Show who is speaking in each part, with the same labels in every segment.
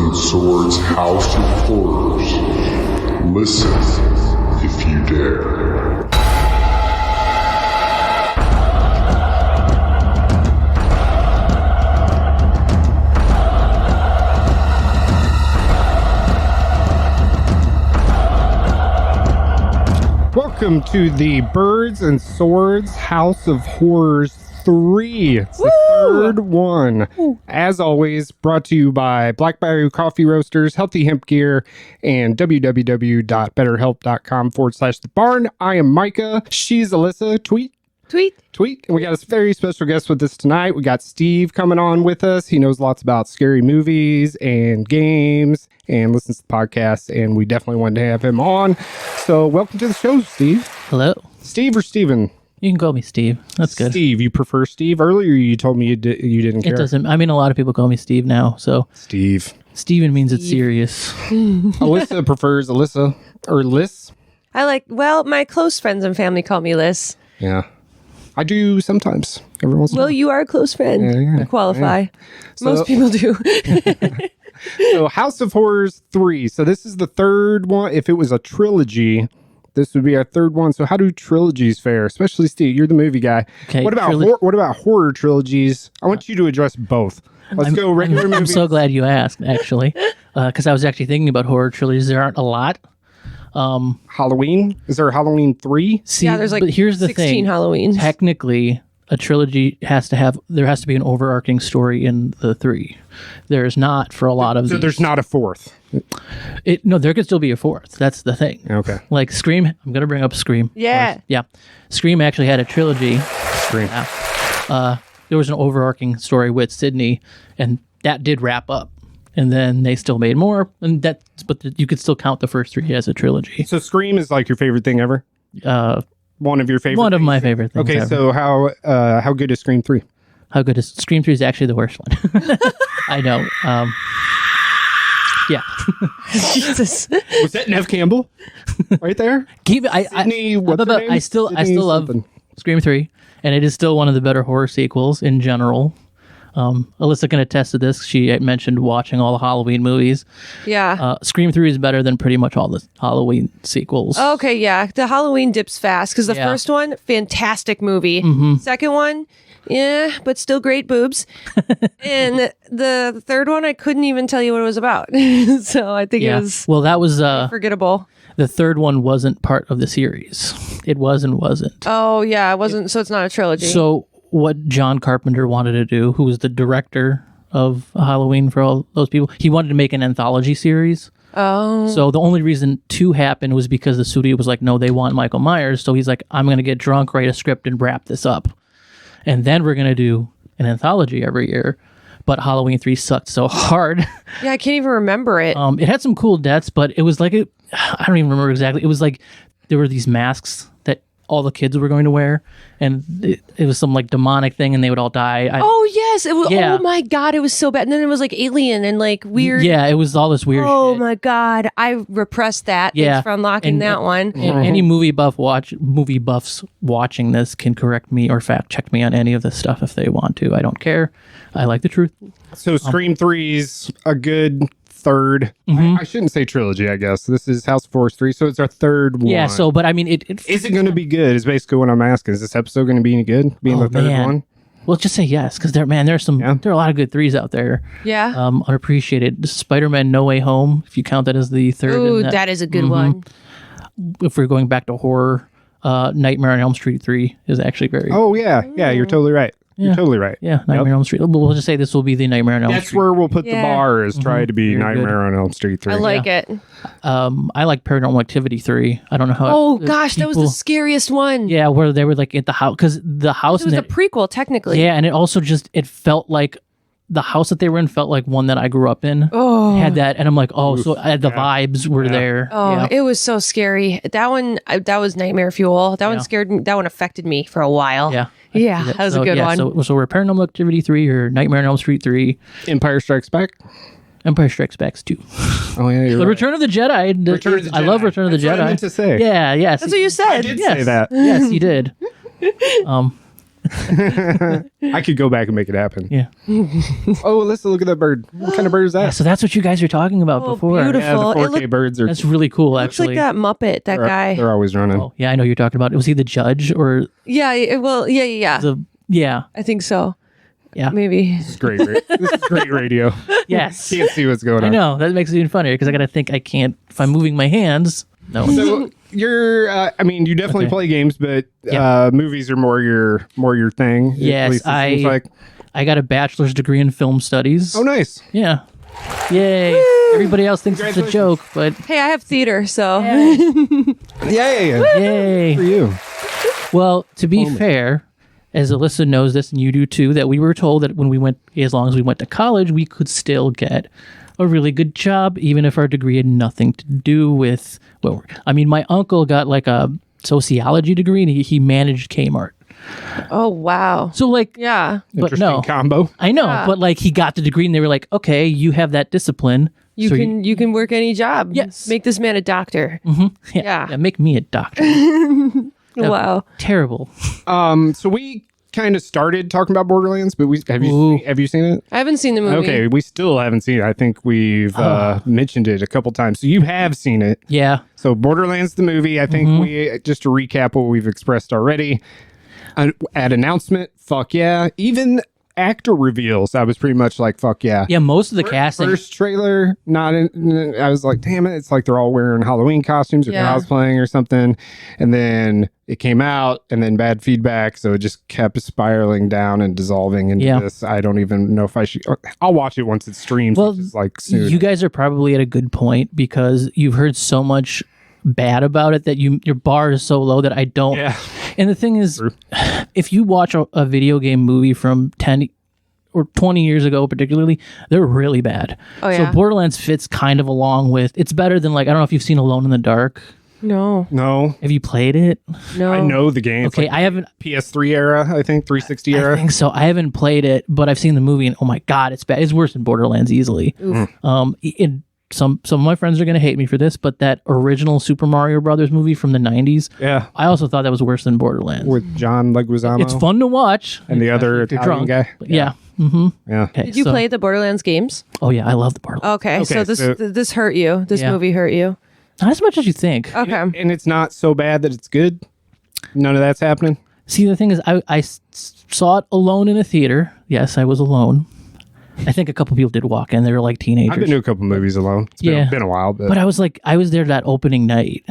Speaker 1: and Swords House of Horrors. Listen if you dare.
Speaker 2: Welcome to the Birds and Swords House of Horrors 3. It's the third one. As always, brought to you by Black Bayou Coffee Roasters, Healthy Hemp Gear, and www.betterhelp.com/the barn. I am Micah. She's Alyssa. Tweet. And we got a very special guest with us tonight. We got Steve coming on with us. He knows lots about scary movies and games and listens to the podcast, and we definitely wanted to have him on. So welcome to the show, Steve.
Speaker 3: Hello.
Speaker 2: Steve or Steven?
Speaker 3: You can call me Steve. That's good.
Speaker 2: Steve, you prefer Steve? Earlier you told me you didn't care.
Speaker 3: It doesn't. I mean, a lot of people call me Steve now, so
Speaker 2: Steve.
Speaker 3: Steven means it's serious.
Speaker 2: Alyssa prefers Alyssa or Liz.
Speaker 4: My close friends and family call me Liz.
Speaker 2: Yeah. I do sometimes. Every once in a
Speaker 4: Well,
Speaker 2: while.
Speaker 4: you are a close friend.
Speaker 2: Yeah.
Speaker 4: You qualify.
Speaker 2: Yeah.
Speaker 4: Most people do.
Speaker 2: So House of Horrors 3. So this is the third one. If it was a trilogy, this would be our third one. So how do trilogies fare? Especially Steve, you're the movie guy.
Speaker 3: Okay,
Speaker 2: What about horror trilogies? I want you to address both. Let's go regular
Speaker 3: I'm
Speaker 2: movies.
Speaker 3: so glad you asked, actually, because I was actually thinking about horror trilogies. There aren't a lot.
Speaker 2: Halloween? Is there a Halloween 3?
Speaker 3: See,
Speaker 4: Yeah, there's like
Speaker 3: but here's the
Speaker 4: 16
Speaker 3: thing.
Speaker 4: Halloweens.
Speaker 3: Technically, a trilogy has to be an overarching story in the three. There's not for a lot of
Speaker 2: So
Speaker 3: these.
Speaker 2: there's not a fourth.
Speaker 3: No, there could still be a fourth. That's the thing.
Speaker 2: Okay.
Speaker 3: Like Scream. I'm going to bring up Scream.
Speaker 4: Yeah.
Speaker 3: Yeah. Scream actually had a trilogy.
Speaker 2: Scream.
Speaker 3: There was an overarching story with Sydney, and that did wrap up. And then they still made more, but you could still count the first three as a trilogy.
Speaker 2: So Scream is like your favorite thing ever? One of your favorite
Speaker 3: One of
Speaker 2: things?
Speaker 3: my favorite things.
Speaker 2: Okay,
Speaker 3: ever.
Speaker 2: so how good is Scream 3?
Speaker 3: How good is Scream 3 is actually the worst one. I know. Yeah.
Speaker 4: Jesus.
Speaker 2: Was that Nev Campbell? Right there? Sydney, what's her name?
Speaker 3: I still
Speaker 2: Sydney
Speaker 3: love
Speaker 2: something.
Speaker 3: Scream 3, and it is still one of the better horror sequels in general. Alyssa can attest to this. She mentioned watching all the Halloween movies.
Speaker 4: Yeah.
Speaker 3: Scream 3 is better than pretty much all the Halloween sequels.
Speaker 4: Okay, yeah. The Halloween dips fast because the
Speaker 3: Yeah.
Speaker 4: first one, fantastic movie. Second one, yeah, but still great boobs. And the third one, I couldn't even tell you what it was about. So I think it
Speaker 3: Yeah.
Speaker 4: was
Speaker 3: Well, that was
Speaker 4: forgettable.
Speaker 3: the third one wasn't part of the series. It was and wasn't.
Speaker 4: Oh, yeah, it wasn't. So it's not a trilogy.
Speaker 3: So what John Carpenter wanted to do, who was the director of Halloween for all those people, he wanted to make an anthology series.
Speaker 4: Oh.
Speaker 3: So the only reason 2 happened was because the studio was like, no, they want Michael Myers. So he's like, I'm going to get drunk, write a script, and wrap this up. And then we're going to do an anthology every year. But Halloween 3 sucked so hard.
Speaker 4: Yeah, I can't even remember it.
Speaker 3: It had some cool deaths, but it was like, I don't even remember exactly. It was like there were these masks that all the kids were going to wear. And it was some like demonic thing and they would all die.
Speaker 4: Oh, yes. It was.
Speaker 3: Yeah.
Speaker 4: Oh, my God. It was so bad. And then it was like alien and like weird.
Speaker 3: Yeah, it was all this weird
Speaker 4: Oh,
Speaker 3: shit.
Speaker 4: my God. I repressed that.
Speaker 3: Yeah.
Speaker 4: Thanks for unlocking
Speaker 3: And-
Speaker 4: that one.
Speaker 3: Any movie buffs watching this can correct me or fact check me on any of this stuff if they want to. I don't care. I like the truth.
Speaker 2: So Scream 3's a good third. I shouldn't say trilogy, I guess. This is House of Horrors 3, so it's our third one.
Speaker 3: Yeah. So, but I mean,
Speaker 2: Is it going to be good? Is basically what I'm asking. Is this episode going to be any good? Being the third
Speaker 3: man.
Speaker 2: one?
Speaker 3: Well, just say yes, because there are a lot of good threes out there.
Speaker 4: Yeah.
Speaker 3: Unappreciated. Spider-Man: No Way Home, if you count that as the third.
Speaker 4: Ooh,
Speaker 3: and
Speaker 4: that is a good one.
Speaker 3: If we're going back to horror, Nightmare on Elm Street 3 is actually very.
Speaker 2: Oh, yeah. Yeah, you're totally right. You're totally right.
Speaker 3: Yeah, Nightmare on Elm Street. We'll just say this will be the Nightmare on Elm
Speaker 2: That's
Speaker 3: Street.
Speaker 2: where we'll put the
Speaker 4: Yeah.
Speaker 2: bar is try to be
Speaker 3: Very good.
Speaker 2: Nightmare on Elm Street 3.
Speaker 4: I like it.
Speaker 3: I like Paranormal Activity 3. I don't know how.
Speaker 4: Oh, gosh. That was the scariest one.
Speaker 3: Yeah, where they were like at the house, because the house
Speaker 4: It was
Speaker 3: in
Speaker 4: a prequel, technically.
Speaker 3: yeah, and it also it felt like the house that they were in felt like one that I grew up in.
Speaker 4: Oh.
Speaker 3: Had that, and I'm like, oh, so the vibes were there.
Speaker 4: Oh,
Speaker 3: Yeah.
Speaker 4: it was so scary. That one, that was nightmare fuel. That one
Speaker 3: Yeah.
Speaker 4: scared me. That one affected me for a while.
Speaker 3: Yeah.
Speaker 4: Yeah, that was a good one.
Speaker 3: So we're Paranormal Activity 3 or Nightmare on Elm Street 3.
Speaker 2: Empire Strikes Back?
Speaker 3: Empire Strikes Back 2.
Speaker 2: Oh, yeah, you're
Speaker 3: The
Speaker 2: right.
Speaker 3: Return of the Jedi.
Speaker 2: Return of the
Speaker 3: I love
Speaker 2: Jedi.
Speaker 3: Return of the
Speaker 2: That's
Speaker 3: Jedi.
Speaker 2: what I meant to say.
Speaker 3: Yeah, yes.
Speaker 4: That's what you said.
Speaker 2: I did say that.
Speaker 3: Yes, you did.
Speaker 2: I could go back and make it happen.
Speaker 3: Yeah.
Speaker 2: Oh, listen, look at that bird. What kind of bird is that?
Speaker 3: So that's what you guys were talking about
Speaker 4: Oh,
Speaker 3: before.
Speaker 4: beautiful.
Speaker 2: Yeah, the
Speaker 4: It
Speaker 2: 4K birds are.
Speaker 3: That's really cool,
Speaker 4: looks like
Speaker 3: actually.
Speaker 4: that Muppet, that guy.
Speaker 2: They're always running.
Speaker 3: Oh, yeah, I know you're talking about. Was he the judge or
Speaker 4: Yeah.
Speaker 3: the? Yeah.
Speaker 4: I think so.
Speaker 3: Yeah.
Speaker 4: Maybe.
Speaker 2: This is great. This is great radio.
Speaker 3: Yes.
Speaker 2: Can't see what's going on.
Speaker 3: I know that makes it even funnier because I got to think. I can't if I'm moving my hands. No.
Speaker 2: So you're, I mean, you definitely
Speaker 3: Okay.
Speaker 2: play games, but
Speaker 3: Yeah.
Speaker 2: movies are more your thing. At
Speaker 3: Yes,
Speaker 2: least it seems like.
Speaker 3: I got a bachelor's degree in film studies.
Speaker 2: Oh, nice.
Speaker 3: Yeah. Yay. Everybody else thinks it's a joke, but
Speaker 4: Hey, I have theater, so
Speaker 2: Yeah.
Speaker 3: yay.
Speaker 2: For you.
Speaker 3: Well, to be fair, as Alyssa knows this and you do too, that we were told that when we went, as long as we went to college, we could still get a really good job, even if our degree had nothing to do with, well, I mean, my uncle got like a sociology degree and he managed Kmart.
Speaker 4: oh wow.
Speaker 3: So like,
Speaker 4: Yeah.
Speaker 3: but
Speaker 2: Interesting
Speaker 3: no,
Speaker 2: combo.
Speaker 3: I know,
Speaker 4: Yeah.
Speaker 3: but like he got the degree and they were like, okay, you have that discipline.
Speaker 4: You
Speaker 3: so
Speaker 4: can work any job.
Speaker 3: Yes.
Speaker 4: Make this man a doctor. Yeah.
Speaker 3: make me a doctor.
Speaker 4: Wow.
Speaker 3: Terrible.
Speaker 2: So we kind of started talking about Borderlands, but have you seen it?
Speaker 4: I haven't seen the movie.
Speaker 2: Okay, we still haven't seen it. I think we've mentioned it a couple times. So you have seen it.
Speaker 3: Yeah.
Speaker 2: So Borderlands the movie, I think we just to recap what we've expressed already. At announcement, fuck yeah. Even actor reveals, I was pretty much like, fuck yeah.
Speaker 3: Yeah, most of the casting.
Speaker 2: First trailer, not in. I was like, damn it! It's like they're all wearing Halloween costumes or
Speaker 4: Yeah.
Speaker 2: cosplaying or something. And then it came out, and then bad feedback, so it just kept spiraling down and dissolving into
Speaker 3: Yeah.
Speaker 2: this. I don't even know if I should. I'll watch it once it streams,
Speaker 3: Well,
Speaker 2: which is like soon.
Speaker 3: You guys are probably at a good point because you've heard so much bad about it that your bar is so low that I don't.
Speaker 2: Yeah.
Speaker 3: And the thing is,
Speaker 2: True.
Speaker 3: if you watch a video game movie from 10 or 20 years ago, particularly, they're really bad.
Speaker 4: Oh, yeah.
Speaker 3: So Borderlands fits kind of along with. It's better than like I don't know if you've seen Alone in the Dark.
Speaker 4: No.
Speaker 2: No,
Speaker 3: Have you played it?
Speaker 4: No.
Speaker 2: I know the game. It's
Speaker 3: Okay,
Speaker 2: like
Speaker 3: I haven't.
Speaker 2: PS3 era, I think 360
Speaker 3: I
Speaker 2: era.
Speaker 3: think so. I haven't played it, but I've seen the movie, and oh my god, it's bad. It's worse than Borderlands easily. Some of my friends are gonna hate me for this, but that original Super Mario Brothers movie from the 90s,
Speaker 2: Yeah,
Speaker 3: I also thought that was worse than Borderlands.
Speaker 2: with John Leguizamo.
Speaker 3: It's fun to watch,
Speaker 2: And the other
Speaker 3: if you're
Speaker 2: Italian
Speaker 3: drunk.
Speaker 2: guy.
Speaker 3: But yeah. Mm-hmm.
Speaker 2: Yeah.
Speaker 3: Okay,
Speaker 4: Did you
Speaker 3: so-
Speaker 4: play the Borderlands games?
Speaker 3: Oh yeah, I love the Borderlands.
Speaker 4: Okay, so
Speaker 2: Okay, so-
Speaker 4: this hurt you. This
Speaker 3: Yeah.
Speaker 4: movie hurt you.
Speaker 3: Not as much as you think.
Speaker 4: Okay.
Speaker 2: And it's not so bad that it's good. None of that's happening.
Speaker 3: See, the thing is, I saw it alone in a theater. Yes, I was alone. I think a couple people did walk in. They were like teenagers.
Speaker 2: I've been to a couple movies alone. It's
Speaker 3: Yeah.
Speaker 2: been a while, but,
Speaker 3: but I was there that opening night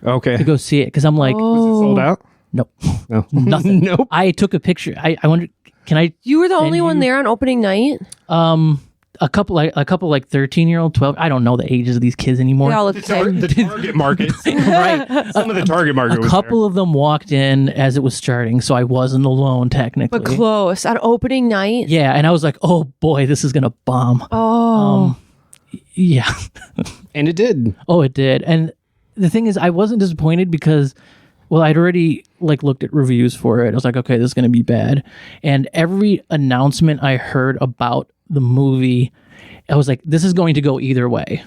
Speaker 2: okay.
Speaker 3: to go see it because I'm like,
Speaker 2: Sold out?
Speaker 3: nope,
Speaker 2: No.
Speaker 3: nothing.
Speaker 2: Nope.
Speaker 3: I took a picture. I wonder, can I?
Speaker 4: You were the only
Speaker 3: And
Speaker 4: one
Speaker 3: you-
Speaker 4: there on opening night?
Speaker 3: A couple like 13-year-old, 12. I don't know the ages of these kids anymore.
Speaker 4: They all look the same.
Speaker 2: The target market.
Speaker 3: Right.
Speaker 2: Some of the target market
Speaker 3: A
Speaker 2: was
Speaker 3: couple of them walked in as it was starting, so I wasn't alone technically.
Speaker 4: But close. On opening night?
Speaker 3: Yeah, and I was like, oh boy, this is gonna bomb.
Speaker 4: Oh.
Speaker 3: Yeah.
Speaker 2: there. And it did.
Speaker 3: Oh, it did. And the thing is, I wasn't disappointed because, well, I'd already like looked at reviews for it. I was like, okay, this is going to be bad. And every announcement I heard about the movie, I was like, this is going to go either way.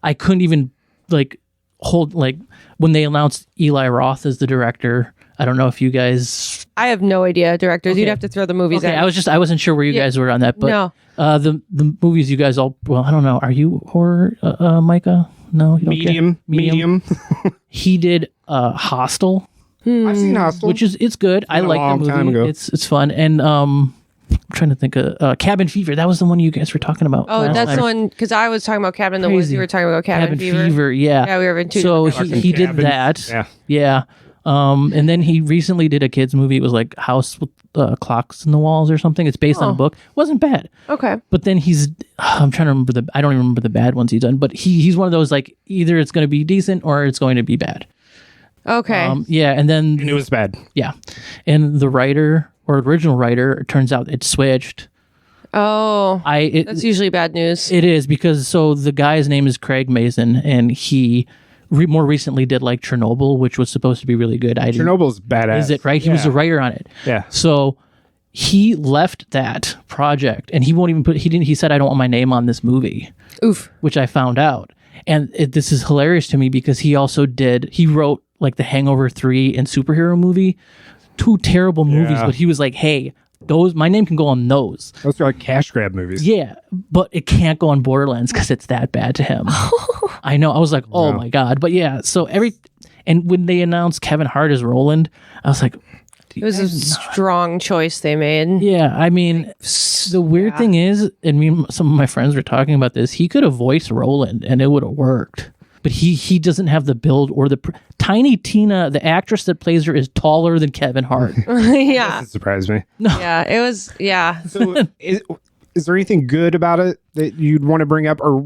Speaker 3: I couldn't even like hold like when they announced Eli Roth as the director. I don't know if you guys.
Speaker 4: I have no idea, directors. You'd
Speaker 3: Okay.
Speaker 4: have to throw the movies
Speaker 3: Okay,
Speaker 4: at
Speaker 3: I wasn't sure where you
Speaker 4: Yeah.
Speaker 3: guys were on that, but
Speaker 4: No.
Speaker 3: the movies you guys all, well, I don't know. Are you horror, Micah? No, you don't care?
Speaker 2: Medium.
Speaker 3: He did Hostel,
Speaker 2: I've seen Hostel.
Speaker 3: which is it's good. I
Speaker 2: a
Speaker 3: like the
Speaker 2: long
Speaker 3: movie.
Speaker 2: time ago.
Speaker 3: It's fun. And I'm trying to think of Cabin Fever. That was the one you guys were talking about.
Speaker 4: Oh,
Speaker 3: last
Speaker 4: that's
Speaker 3: time.
Speaker 4: the one, because I was talking about Cabin in the Woods.
Speaker 3: Crazy.
Speaker 4: You were talking about Cabin Fever.
Speaker 3: Yeah.
Speaker 4: Yeah, we were in two
Speaker 3: So
Speaker 4: different
Speaker 3: he did
Speaker 2: cabins.
Speaker 3: that.
Speaker 2: Yeah.
Speaker 3: Yeah. And then he recently did a kids movie. It was like House with Clocks in the Walls or something. It's based on a
Speaker 4: Oh.
Speaker 3: book. Wasn't bad.
Speaker 4: Okay.
Speaker 3: But then I'm trying to remember I don't even remember the bad ones he's done, but he's one of those like either it's going to be decent or it's going to be bad.
Speaker 4: Okay.
Speaker 3: Yeah. And then,
Speaker 2: And it was bad.
Speaker 3: yeah. And the writer or original writer, it turns out it switched.
Speaker 4: That's usually bad news.
Speaker 3: It is because so the guy's name is Craig Mason and he more recently did like Chernobyl, which was supposed to be really good.
Speaker 2: Chernobyl's badass.
Speaker 3: Is it right? He was the writer on it.
Speaker 2: Yeah.
Speaker 3: So he left that project and he won't even he said, I don't want my name on this movie,
Speaker 4: Oof.
Speaker 3: which I found out. And this is hilarious to me because he wrote like the Hangover 3 and superhero movie two terrible movies,
Speaker 2: Yeah.
Speaker 3: but he was like, hey, my name can go on those.
Speaker 2: Those are like cash grab movies.
Speaker 3: Yeah, but it can't go on Borderlands because it's that bad to him. I know. I was like, oh my God. But yeah, so and when they announced Kevin Hart as Roland, I was like,
Speaker 4: It was a strong choice they made.
Speaker 3: yeah, I mean, the weird thing is, and some of my friends were talking about this, he could have voiced Roland and it would have worked. But he doesn't have the build or Tiny Tina, the actress that plays her, is taller than Kevin Hart.
Speaker 4: Yeah.
Speaker 2: That surprised me.
Speaker 4: Yeah. It was, yeah.
Speaker 2: So is there anything good about it that you'd want to bring up, or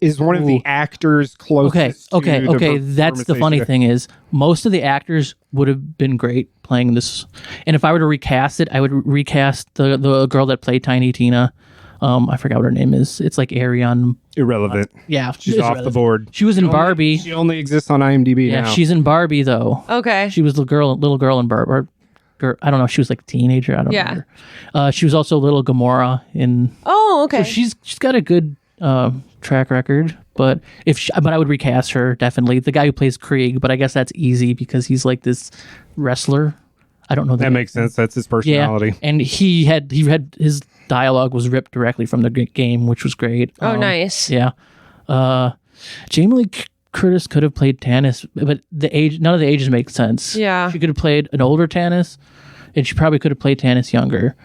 Speaker 2: is one of the actors closest?
Speaker 3: Okay.
Speaker 2: to
Speaker 3: That's the funny thing is most of the actors would have been great playing this. And if I were to recast it, I would recast the girl that played Tiny Tina. I forgot what her name is. It's like Ariane.
Speaker 2: Irrelevant.
Speaker 3: Yeah,
Speaker 2: She's
Speaker 3: it's
Speaker 2: off
Speaker 3: relevant.
Speaker 2: the board.
Speaker 3: She was in Barbie.
Speaker 2: She only exists on IMDb
Speaker 3: Yeah,
Speaker 2: now.
Speaker 3: she's in Barbie though.
Speaker 4: Okay.
Speaker 3: She was the little girl in Barbie. I don't know. She was like a teenager. I don't remember. She was also little Gamora in.
Speaker 4: Oh, okay.
Speaker 3: So she's got a good track record. But but I would recast her definitely. The guy who plays Krieg, but I guess that's easy because he's like this wrestler. I don't know.
Speaker 2: That makes sense. That's his personality.
Speaker 3: Yeah, and he had his dialogue was ripped directly from the game, which was great.
Speaker 4: Oh, nice.
Speaker 3: Yeah. Jamie Lee Curtis could have played Tannis, but none of the ages make sense.
Speaker 4: Yeah.
Speaker 3: She could have played an older Tannis, and she probably could have played Tannis younger.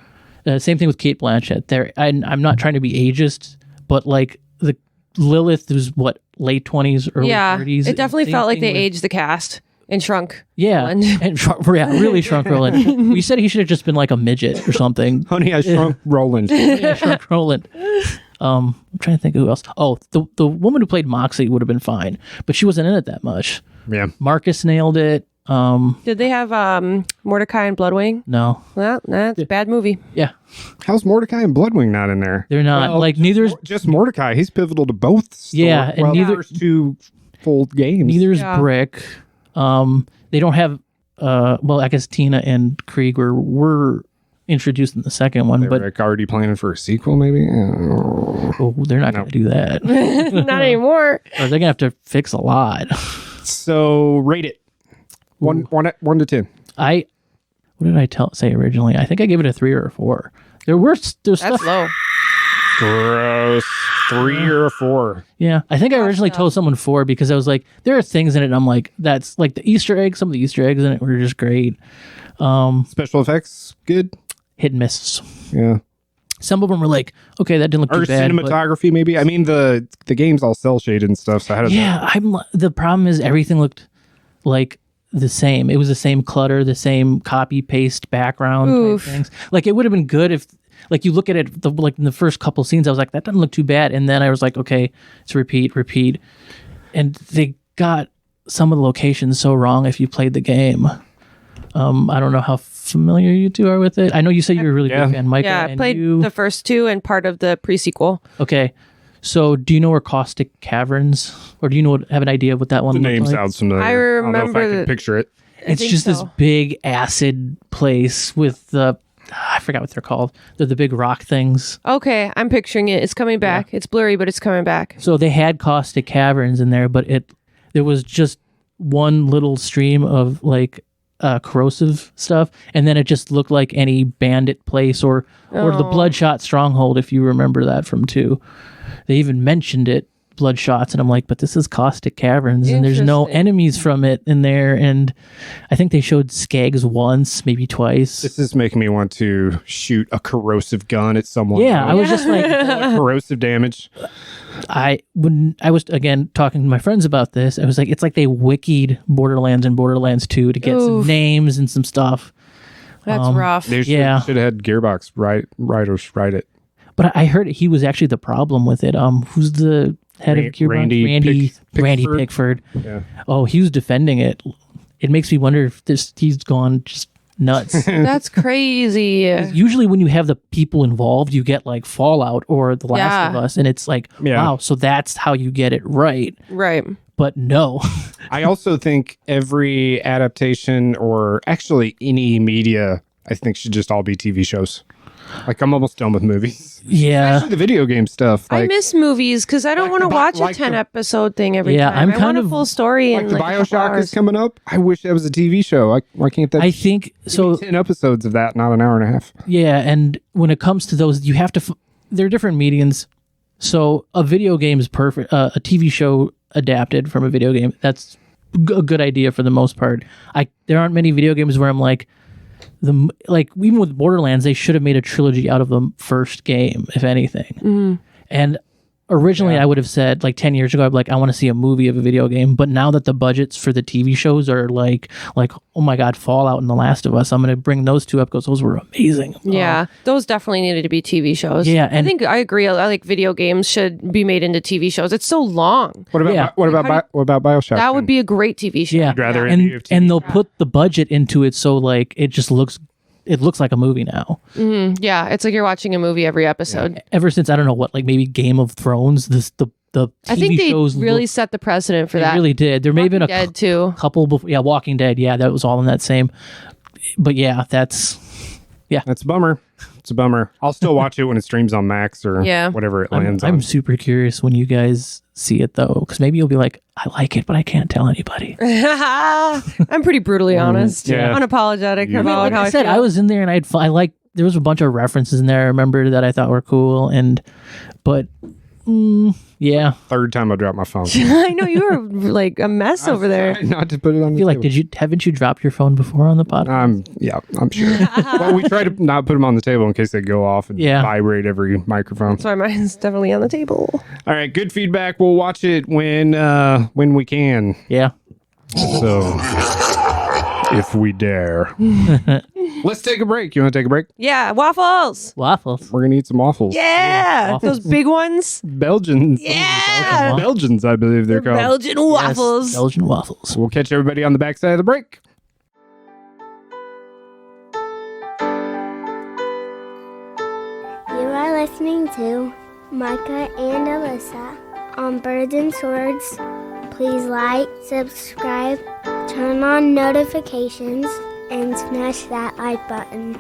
Speaker 3: Same thing with Kate Blanchett. I'm not trying to be ageist, but like the Lilith was late 20s, early 30s.
Speaker 4: It definitely
Speaker 3: Same
Speaker 4: felt like
Speaker 3: thing
Speaker 4: they
Speaker 3: with-
Speaker 4: aged the cast and shrunk.
Speaker 3: Yeah,
Speaker 4: Roland.
Speaker 3: and really shrunk Roland. We said he should have just been like a midget or something.
Speaker 2: Honey, I Shrunk Roland.
Speaker 3: Yeah, shrunk Roland. I'm trying to think of who else. Oh, the woman who played Moxie would have been fine, but she wasn't in it that much.
Speaker 2: Yeah.
Speaker 3: Marcus nailed it.
Speaker 4: Did they have Mordecai and Bloodwing?
Speaker 3: No.
Speaker 4: Well, that's a bad movie.
Speaker 3: Yeah,
Speaker 2: How's Mordecai and Bloodwing not in there?
Speaker 3: they're not
Speaker 2: Well,
Speaker 3: like neither's
Speaker 2: Just Mordecai. He's pivotal to both.
Speaker 3: Yeah, and
Speaker 2: well,
Speaker 3: neither-
Speaker 2: there's two full games.
Speaker 3: neither's
Speaker 4: Yeah.
Speaker 3: Brick. They don't have. Well, I guess Tina and Krieg were introduced in the second one,
Speaker 2: They were
Speaker 3: but
Speaker 2: like already planning for a sequel, maybe.
Speaker 3: they're not going to do that.
Speaker 4: Not anymore.
Speaker 3: Or they're going to have to fix a lot.
Speaker 2: So rate it. One to 10.
Speaker 3: What did I say originally? I think I gave it a 3 or a 4. There's
Speaker 4: That's
Speaker 3: stuff.
Speaker 4: low.
Speaker 2: Gross. 3 or a 4.
Speaker 3: Yeah, I think I originally told someone 4 because I was like, there are things in it. And I'm like, that's like the Easter eggs. Some of the Easter eggs in it were just great.
Speaker 2: Special effects, good.
Speaker 3: Hit and misses.
Speaker 2: Yeah.
Speaker 3: Some of them were like, okay, that didn't look
Speaker 2: Or
Speaker 3: too bad. but-
Speaker 2: cinematography, maybe. I mean, the game's all cell shaded and stuff. So how does
Speaker 3: Yeah, the problem is everything looked like the same. It was the same clutter, the same copy paste background
Speaker 4: Oof.
Speaker 3: type things. Like it would have been good if, like, you look at it like in the first couple scenes, I was like, that doesn't look too bad, and then I was like, okay, it's repeat, and they got some of the locations so wrong if you played the game. I don't know how familiar you two are with it. I know you said you were a really
Speaker 2: Yeah.
Speaker 3: big fan, Micah.
Speaker 4: Yeah, I
Speaker 3: and
Speaker 4: played
Speaker 3: you,
Speaker 4: the first two and part of the pre-sequel.
Speaker 3: okay. So, do you know where Caustic Caverns, or do you have an idea of what that one
Speaker 2: the
Speaker 3: looked
Speaker 2: name
Speaker 3: like?
Speaker 2: sounds familiar.
Speaker 4: I
Speaker 2: don't know if I
Speaker 4: remember
Speaker 2: can
Speaker 4: the-
Speaker 2: picture it.
Speaker 3: It's
Speaker 4: think
Speaker 3: just this
Speaker 4: so.
Speaker 3: big acid place with I forgot what they're called. They're the big rock things.
Speaker 4: Okay, I'm picturing it. It's coming back. It's blurry, but it's coming back.
Speaker 3: So they had Caustic Caverns in there, but there was just one little stream of like corrosive stuff, and then it just looked like any bandit place or the Bloodshot Stronghold, if you remember that from 2. They even mentioned it, Bloodshots, and I'm like, but this is Caustic Caverns, and there's no
Speaker 4: Interesting.
Speaker 3: enemies from it in there, and I think they showed Skags once, maybe twice.
Speaker 2: This is making me want to shoot a corrosive gun at someone.
Speaker 3: Yeah, I was just like,
Speaker 2: corrosive damage.
Speaker 3: when I was again talking to my friends about this, I was like, it's like they wikied Borderlands and Borderlands 2 to get some
Speaker 4: Oof.
Speaker 3: names and some stuff.
Speaker 4: That's rough.
Speaker 2: They should,
Speaker 3: Yeah.
Speaker 2: should have had Gearbox writers write it.
Speaker 3: But I heard he was actually the problem with it. Who's the head of Gearbox?
Speaker 2: Randy
Speaker 3: Randy
Speaker 2: Pickford.
Speaker 3: Pickford.
Speaker 2: Yeah.
Speaker 3: Oh, he was defending it. It makes me wonder if he's gone just nuts.
Speaker 4: That's crazy.
Speaker 3: Usually when you have the people involved, you get like Fallout or The Last of
Speaker 4: Yeah.
Speaker 3: Us, and it's like,
Speaker 2: Yeah.
Speaker 3: wow, so that's how you get it right.
Speaker 4: Right.
Speaker 3: But no.
Speaker 2: I also think every adaptation, or actually any media, I think should just all be TV shows. Like I'm almost done with movies.
Speaker 3: Yeah.
Speaker 2: Especially the video game stuff.
Speaker 4: I
Speaker 2: Like,
Speaker 4: miss movies because I don't want to watch a
Speaker 2: like
Speaker 4: 10
Speaker 2: the-
Speaker 4: episode thing every
Speaker 3: Yeah,
Speaker 4: time.
Speaker 3: I'm
Speaker 4: I
Speaker 3: kind
Speaker 4: want
Speaker 3: of
Speaker 4: a full story
Speaker 2: like
Speaker 4: and
Speaker 2: the
Speaker 4: like a couple
Speaker 2: Bioshock
Speaker 4: hours.
Speaker 2: is coming up. I wish that was a TV show. Why can't that?
Speaker 3: I think so.
Speaker 2: 10 episodes of that, not an hour and a half.
Speaker 3: Yeah, and when it comes to those, you have to. They're different mediums. So a video game is perfect. A TV show adapted from a video game. That's a good idea for the most part. There aren't many video games where I'm like, even with Borderlands, they should have made a trilogy out of the first game, if anything. And originally, I would have said like 10 years ago, I'd be like, I want to see a movie of a video game. But now that the budgets for the TV shows are like, oh my God, Fallout and The Last of Us, I'm going to bring those two up because those were amazing.
Speaker 4: Yeah, those definitely needed to be TV shows.
Speaker 3: Yeah,
Speaker 4: I
Speaker 3: and-
Speaker 4: think I agree. I like video games should be made into TV shows. It's so long.
Speaker 2: What about
Speaker 3: Yeah.
Speaker 2: what about Bioshock?
Speaker 4: That would
Speaker 2: then?
Speaker 4: be a great TV show.
Speaker 3: Yeah,
Speaker 2: I'd rather it
Speaker 3: and
Speaker 2: be a TV
Speaker 3: they'll put the budget into it so like it just looks like a movie now.
Speaker 4: Yeah, it's like you're watching a movie every episode.
Speaker 3: Ever since I don't know what, like maybe Game of Thrones, the TV
Speaker 4: I think they
Speaker 3: shows
Speaker 4: really
Speaker 3: look-
Speaker 4: set the precedent for
Speaker 3: they
Speaker 4: that.
Speaker 3: really did. There may have been a
Speaker 4: Dead too.
Speaker 3: couple before. Yeah, Walking Dead. Yeah, that was all in that same. But yeah, that's
Speaker 2: That's a bummer. It's a bummer. I'll still watch it when it streams on Max or
Speaker 4: Yeah.
Speaker 2: whatever it
Speaker 3: I'm
Speaker 2: lands on.
Speaker 3: super curious when you guys see it though, because maybe you'll be like, I like it, but I can't tell anybody.
Speaker 4: I'm pretty brutally honest.
Speaker 2: yeah.
Speaker 4: Unapologetic
Speaker 2: Yeah.
Speaker 4: about
Speaker 3: Like
Speaker 4: how
Speaker 3: I said,
Speaker 4: feel.
Speaker 3: I was in there and I like there was a bunch of references in there. I remember that I thought were cool, but yeah.
Speaker 2: Third time I dropped my phone.
Speaker 4: I know you were like a mess over there.
Speaker 2: Tried not to put it on
Speaker 3: I
Speaker 2: the
Speaker 3: feel like
Speaker 2: table.
Speaker 3: haven't you dropped your phone before on the podcast?
Speaker 2: Yeah, I'm sure. Well, we try to not put them on the table in case they go off and
Speaker 3: Yeah.
Speaker 2: vibrate every microphone.
Speaker 4: That's why mine's definitely on the table.
Speaker 2: All right, good feedback. We'll watch it when we can.
Speaker 3: Yeah.
Speaker 2: So, if we dare. Let's take a break. You want to take a break?
Speaker 4: Yeah, waffles.
Speaker 3: Waffles.
Speaker 2: We're gonna eat some waffles.
Speaker 4: Yeah,
Speaker 3: waffles.
Speaker 4: those big ones.
Speaker 2: Belgians.
Speaker 4: Yeah,
Speaker 2: Belgians, I believe they're called.
Speaker 4: Belgian waffles.
Speaker 3: Belgian waffles.
Speaker 2: We'll catch everybody on the backside of the break.
Speaker 5: You are listening to Micah and Alyssa on Birds and Swords. Please like, subscribe, turn on notifications, and smash that like button.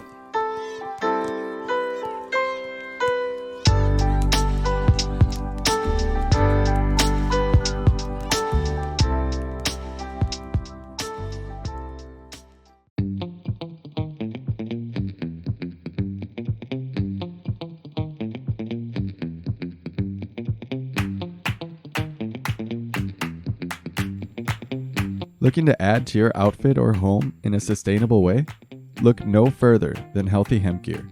Speaker 6: Looking to add to your outfit or home in a sustainable way? Look no further than Healthy Hemp Gear.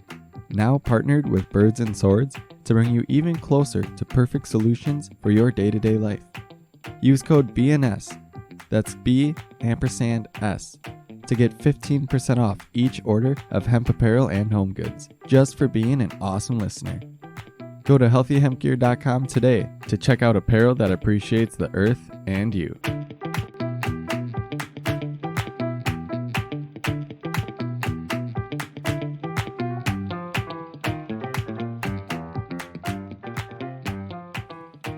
Speaker 6: Now partnered with Birds and Swords to bring you even closer to perfect solutions for your day-to-day life. Use code BNS, that's B&S, to get 15% off each order of hemp apparel and home goods, just for being an awesome listener. Go to healthyhempgear.com today to check out apparel that appreciates the earth and you.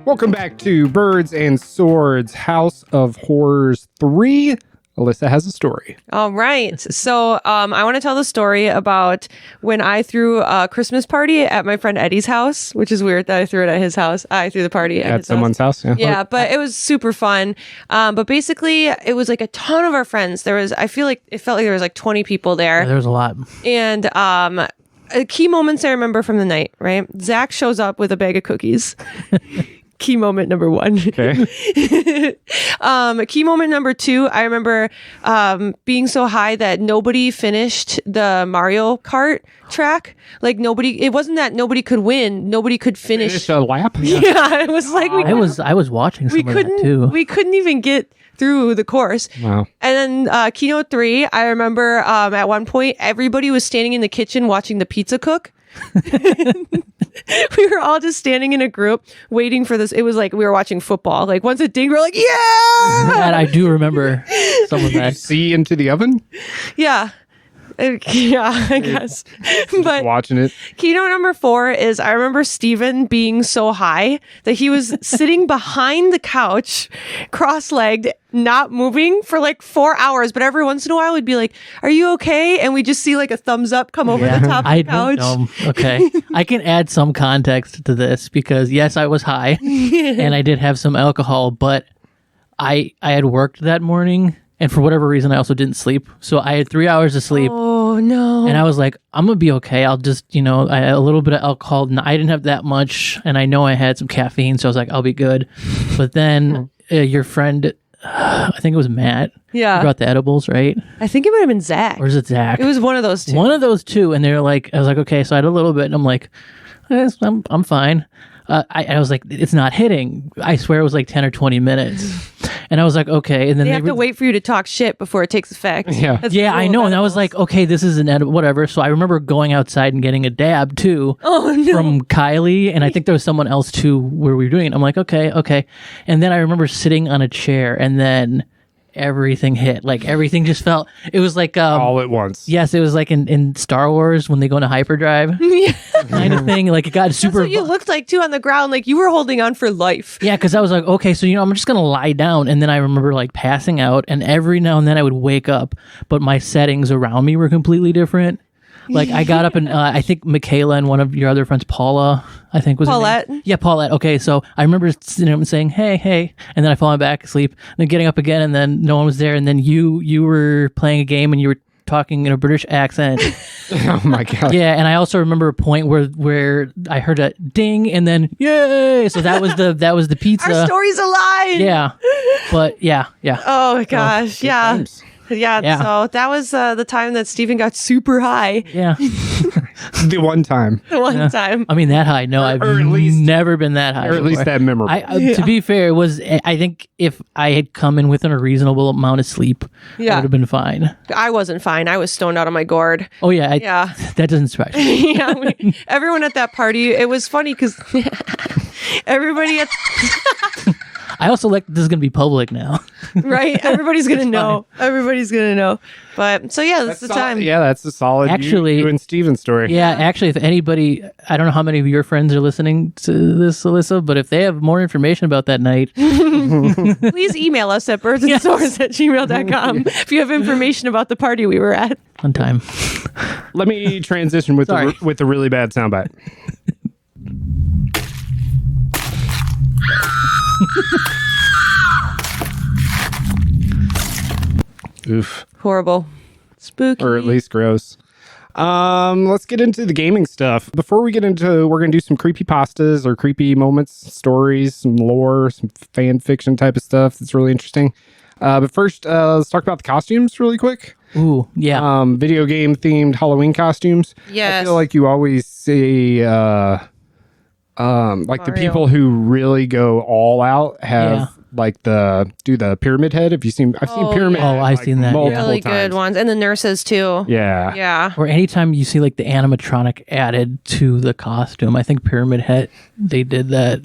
Speaker 2: Welcome back to Birds and Swords House of Horrors 3. Alyssa has a story.
Speaker 4: All right. So I want to tell the story about when I threw a Christmas party at my friend Eddie's house, which is weird that I threw it at his house. I threw the party at
Speaker 2: At
Speaker 4: his
Speaker 2: someone's house?
Speaker 4: Yeah, but it was super fun. But basically, it was like a ton of our friends. I feel like it felt like there was like 20 people there.
Speaker 3: Yeah, there's a lot.
Speaker 4: And key moments I remember from the night, right? Zach shows up with a bag of cookies. Key moment number 1.
Speaker 2: Okay.
Speaker 4: Key moment number 2, I remember being so high that nobody finished the Mario Kart track. Like it wasn't that nobody could win, nobody could finish.
Speaker 2: Finish a lap?
Speaker 4: Yeah, it was like
Speaker 3: I was watching some of that too.
Speaker 4: we couldn't even get through the course.
Speaker 2: Wow.
Speaker 4: And then keynote 3, I remember at one point everybody was standing in the kitchen watching the pizza cook. We were all just standing in a group waiting for this. It was like we were watching football. Like once it dinged, we're like, yeah,
Speaker 3: And I do remember some of that.
Speaker 2: See into the oven?
Speaker 4: yeah. Yeah, I guess. But
Speaker 2: Watching it.
Speaker 4: keynote number 4 is I remember Steven being so high that he was sitting behind the couch, cross-legged, not moving for like 4 hours. But every once in a while, we'd be like, "Are you okay?" And we just see like a thumbs up come over the top of the couch.
Speaker 3: Okay. I can add some context to this because yes, I was high and I did have some alcohol, but I had worked that morning and for whatever reason I also didn't sleep. So I had 3 hours of sleep.
Speaker 4: Oh no!
Speaker 3: And I was like, I'm gonna be okay. I'll just, I had a little bit of alcohol. And I didn't have that much, and I know I had some caffeine, so I was like, I'll be good. But then your friend, I think it was Matt,
Speaker 4: Yeah.
Speaker 3: brought the edibles, right?
Speaker 4: I think it might have been Zach.
Speaker 3: Or is it Zach?
Speaker 4: It was one of those two.
Speaker 3: One of those two, and they're like, I was like, okay, so I had a little bit, and I'm like, I'm fine. I was like, it's not hitting. I swear it was like 10 or 20 minutes. And I was like, okay. And then
Speaker 4: They have to wait for you to talk shit before it takes effect.
Speaker 2: Yeah.
Speaker 4: That's the
Speaker 3: Yeah, I
Speaker 4: rule
Speaker 3: know.
Speaker 4: of
Speaker 3: And I was
Speaker 4: edibles.
Speaker 3: like, okay, this is an edible, whatever. So I remember going outside and getting a dab too
Speaker 4: Oh no!
Speaker 3: from Kylie. And I think there was someone else too where we were doing it. I'm like, okay. And then I remember sitting on a chair and then everything hit. Like everything just felt, it was like,
Speaker 2: All at once.
Speaker 3: yes, it was like in Star Wars when they go into hyperdrive kind of thing. Like it got
Speaker 4: That's
Speaker 3: super.
Speaker 4: what you looked like too on the ground. Like you were holding on for life.
Speaker 3: Yeah, because I was like, okay, so I'm just gonna lie down, and then I remember like passing out, and every now and then I would wake up, but my settings around me were completely different. Like I got up and I think Michaela and one of your other friends, Paula, I think was her name.
Speaker 4: Paulette?
Speaker 3: Yeah, Paulette. Okay, so I remember sitting up and saying, hey, and then I falling back asleep, and then getting up again, and then no one was there, and then you were playing a game and you were talking in a British accent.
Speaker 2: Oh my god.
Speaker 3: Yeah, and I also remember a point where I heard a ding and then yay. So that was the pizza.
Speaker 4: Our story's alive.
Speaker 3: Yeah, but yeah.
Speaker 4: Oh my gosh. Yeah.
Speaker 2: times.
Speaker 3: Yeah.
Speaker 4: So that was the time that Steven got super high.
Speaker 3: Yeah.
Speaker 2: The one time.
Speaker 4: The one time.
Speaker 3: I mean that high. No, I've
Speaker 2: or at least-
Speaker 3: never been that high.
Speaker 2: Or at least
Speaker 3: before.
Speaker 2: that memorable.
Speaker 3: To be fair, it was. I think if I had come in within a reasonable amount of sleep, I
Speaker 4: Yeah.
Speaker 3: would have been fine.
Speaker 4: I wasn't fine. I was stoned out of my gourd.
Speaker 3: Oh yeah,
Speaker 4: Yeah.
Speaker 3: That doesn't surprise me.
Speaker 4: Yeah. Everyone at that party, it was funny because everybody at
Speaker 3: I also like this is gonna be public now.
Speaker 4: right, everybody's gonna know. Everybody's gonna know. But so yeah, that's the time.
Speaker 2: Yeah, that's a solid
Speaker 3: Actually-
Speaker 2: you and Steven story.
Speaker 3: Yeah, actually, if anybody, I don't know how many of your friends are listening to this, Alyssa, but if they have more information about that night,
Speaker 4: Please email us at birdsandstores@gmail.com if you have information about the party we were at.
Speaker 3: one time.
Speaker 2: Let me transition with
Speaker 3: Sorry.
Speaker 2: with the really bad soundbite. Oof.
Speaker 4: Horrible. Spooky.
Speaker 2: Or at least gross. Let's get into the gaming stuff. Before we get into, we're gonna do some creepy pastas or creepy moments, stories, some lore, some fan fiction type of stuff that's really interesting. But first, let's talk about the costumes really quick.
Speaker 3: Ooh, yeah.
Speaker 2: Video game themed Halloween costumes. I
Speaker 4: Yes.
Speaker 2: feel like you always see like the
Speaker 4: Mario.
Speaker 2: people who really go all out have
Speaker 3: Yeah.
Speaker 2: like do the pyramid head. Have you seen? I've seen
Speaker 4: Oh,
Speaker 2: pyramid.
Speaker 4: yeah.
Speaker 2: head,
Speaker 3: Oh, I've seen that, yeah.
Speaker 2: multiple
Speaker 4: Really good
Speaker 2: times.
Speaker 4: ones. And the nurses too.
Speaker 2: Yeah.
Speaker 4: Yeah.
Speaker 3: Or anytime you see like the animatronic added to the costume. I think Pyramid Head, they did that.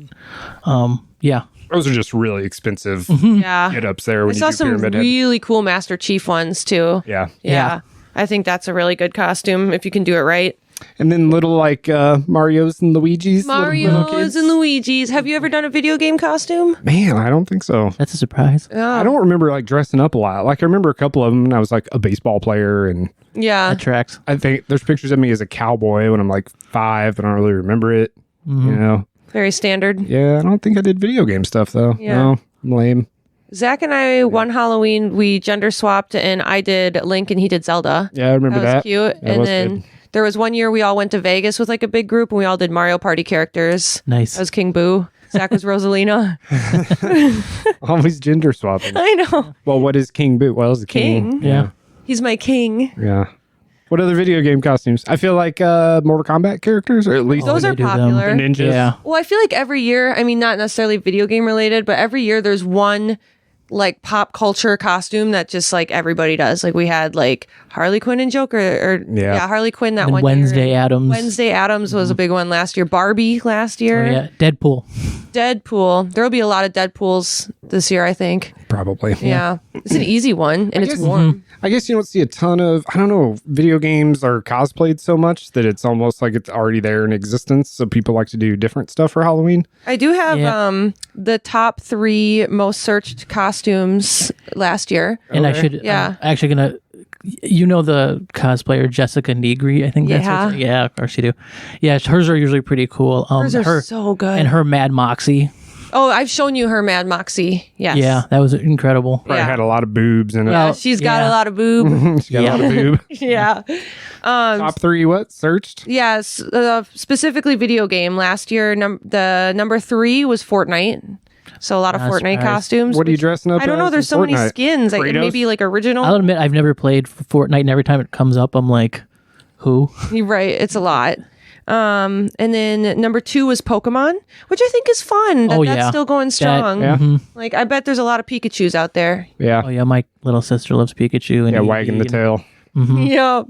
Speaker 3: Yeah.
Speaker 2: Those are just really expensive
Speaker 4: Yeah.
Speaker 2: get ups there
Speaker 4: I
Speaker 2: when you
Speaker 4: saw
Speaker 2: do
Speaker 4: some
Speaker 2: pyramid head.
Speaker 4: really cool Master Chief ones too.
Speaker 2: Yeah.
Speaker 4: Yeah. I think that's a really good costume if you can do it right.
Speaker 2: And then little like Mario's and Luigi's. little
Speaker 4: Mario's
Speaker 2: kids.
Speaker 4: and Luigi's. Have you ever done a video game costume?
Speaker 2: Man, I don't think so.
Speaker 3: That's a surprise.
Speaker 2: I don't remember like dressing up a lot. Like I remember a couple of them and I was like a baseball player, and
Speaker 4: Yeah.
Speaker 3: That tracks.
Speaker 2: I think there's pictures of me as a cowboy when I'm like 5, but I don't really remember it. You know?
Speaker 4: Very standard.
Speaker 2: Yeah, I don't think I did video game stuff though.
Speaker 4: Yeah.
Speaker 2: No, I'm lame.
Speaker 4: Zach and I, one Halloween, we gender swapped and I did Link and he did Zelda.
Speaker 2: Yeah, I remember
Speaker 4: That was
Speaker 2: that.
Speaker 4: cute.
Speaker 2: That
Speaker 4: And
Speaker 2: was
Speaker 4: then
Speaker 2: good.
Speaker 4: there was one year we all went to Vegas with like a big group and we all did Mario Party characters.
Speaker 3: Nice.
Speaker 4: I was King Boo. Zach was Rosalina.
Speaker 2: Always gender swapping.
Speaker 4: I know.
Speaker 2: Well, what is King Boot? Well, is the king.
Speaker 4: King.
Speaker 3: Yeah.
Speaker 4: He's my king.
Speaker 2: Yeah. What other video game costumes? I feel like Mortal Kombat characters, or at least
Speaker 4: Those
Speaker 3: they
Speaker 4: are
Speaker 3: do them.
Speaker 4: popular.
Speaker 2: the ninjas.
Speaker 3: Yeah.
Speaker 4: Well, I feel like every year, I mean, not necessarily video game related, but every year there's one like pop culture costume that just like everybody does. Like we had like Harley Quinn and Joker, or
Speaker 2: Yeah.
Speaker 4: Harley Quinn that
Speaker 3: And
Speaker 4: one
Speaker 3: Wednesday
Speaker 4: year.
Speaker 3: Addams.
Speaker 4: Wednesday Addams was a big one last year. Barbie last year.
Speaker 3: Oh, yeah. Deadpool.
Speaker 4: Deadpool. There'll be a lot of Deadpools this year, I think.
Speaker 2: Probably.
Speaker 4: Yeah. It's an easy one and it's
Speaker 2: guess-
Speaker 4: warm.
Speaker 2: I guess you don't see a ton of, I don't know, video games are cosplayed so much that it's almost like it's already there in existence. So people like to do different stuff for Halloween.
Speaker 4: I do have
Speaker 3: Yeah.
Speaker 4: the top 3 most searched costumes last year.
Speaker 3: And I
Speaker 2: Okay.
Speaker 3: should,
Speaker 4: Yeah.
Speaker 3: I'm actually gonna, you know, the cosplayer Jessica Negri, I think that's
Speaker 4: Yeah.
Speaker 3: her. Yeah, of course you do. Yeah, hers are usually pretty cool.
Speaker 4: Hers are
Speaker 3: her
Speaker 4: so good.
Speaker 3: and her Mad Moxie.
Speaker 4: Oh, I've shown you her Mad Moxie. Yes.
Speaker 3: Yeah, that was incredible.
Speaker 2: Probably
Speaker 4: Yeah.
Speaker 2: had a lot of boobs in it.
Speaker 4: Yeah,
Speaker 3: Well,
Speaker 4: she's got
Speaker 3: yeah.
Speaker 4: a lot of boob.
Speaker 2: She got a lot of boob.
Speaker 4: Yeah.
Speaker 2: Top 3 what? Searched?
Speaker 4: Yes, specifically video game. Last year, the number 3 was Fortnite. So a lot of
Speaker 3: Not
Speaker 4: Fortnite
Speaker 3: surprised.
Speaker 4: costumes.
Speaker 2: What are you
Speaker 4: which-
Speaker 2: dressing up
Speaker 4: I don't know.
Speaker 2: as
Speaker 4: There's
Speaker 2: in
Speaker 4: so many
Speaker 2: Fortnite?
Speaker 4: skins. Like
Speaker 2: Kratos?
Speaker 4: maybe like original.
Speaker 3: I'll admit I've never played Fortnite, and every time it comes up, I'm like, who?
Speaker 4: You're right. It's a lot. And then number 2 was Pokemon, which I think is fun.
Speaker 3: Oh,
Speaker 4: That's
Speaker 3: yeah.
Speaker 4: still going strong.
Speaker 2: Yeah.
Speaker 4: Like I bet there's a lot of Pikachus out there.
Speaker 2: Yeah.
Speaker 3: Oh yeah, my little sister loves Pikachu. And
Speaker 2: Yeah,
Speaker 3: Eevee
Speaker 2: wagging the
Speaker 3: and-
Speaker 2: tail.
Speaker 4: Yeah.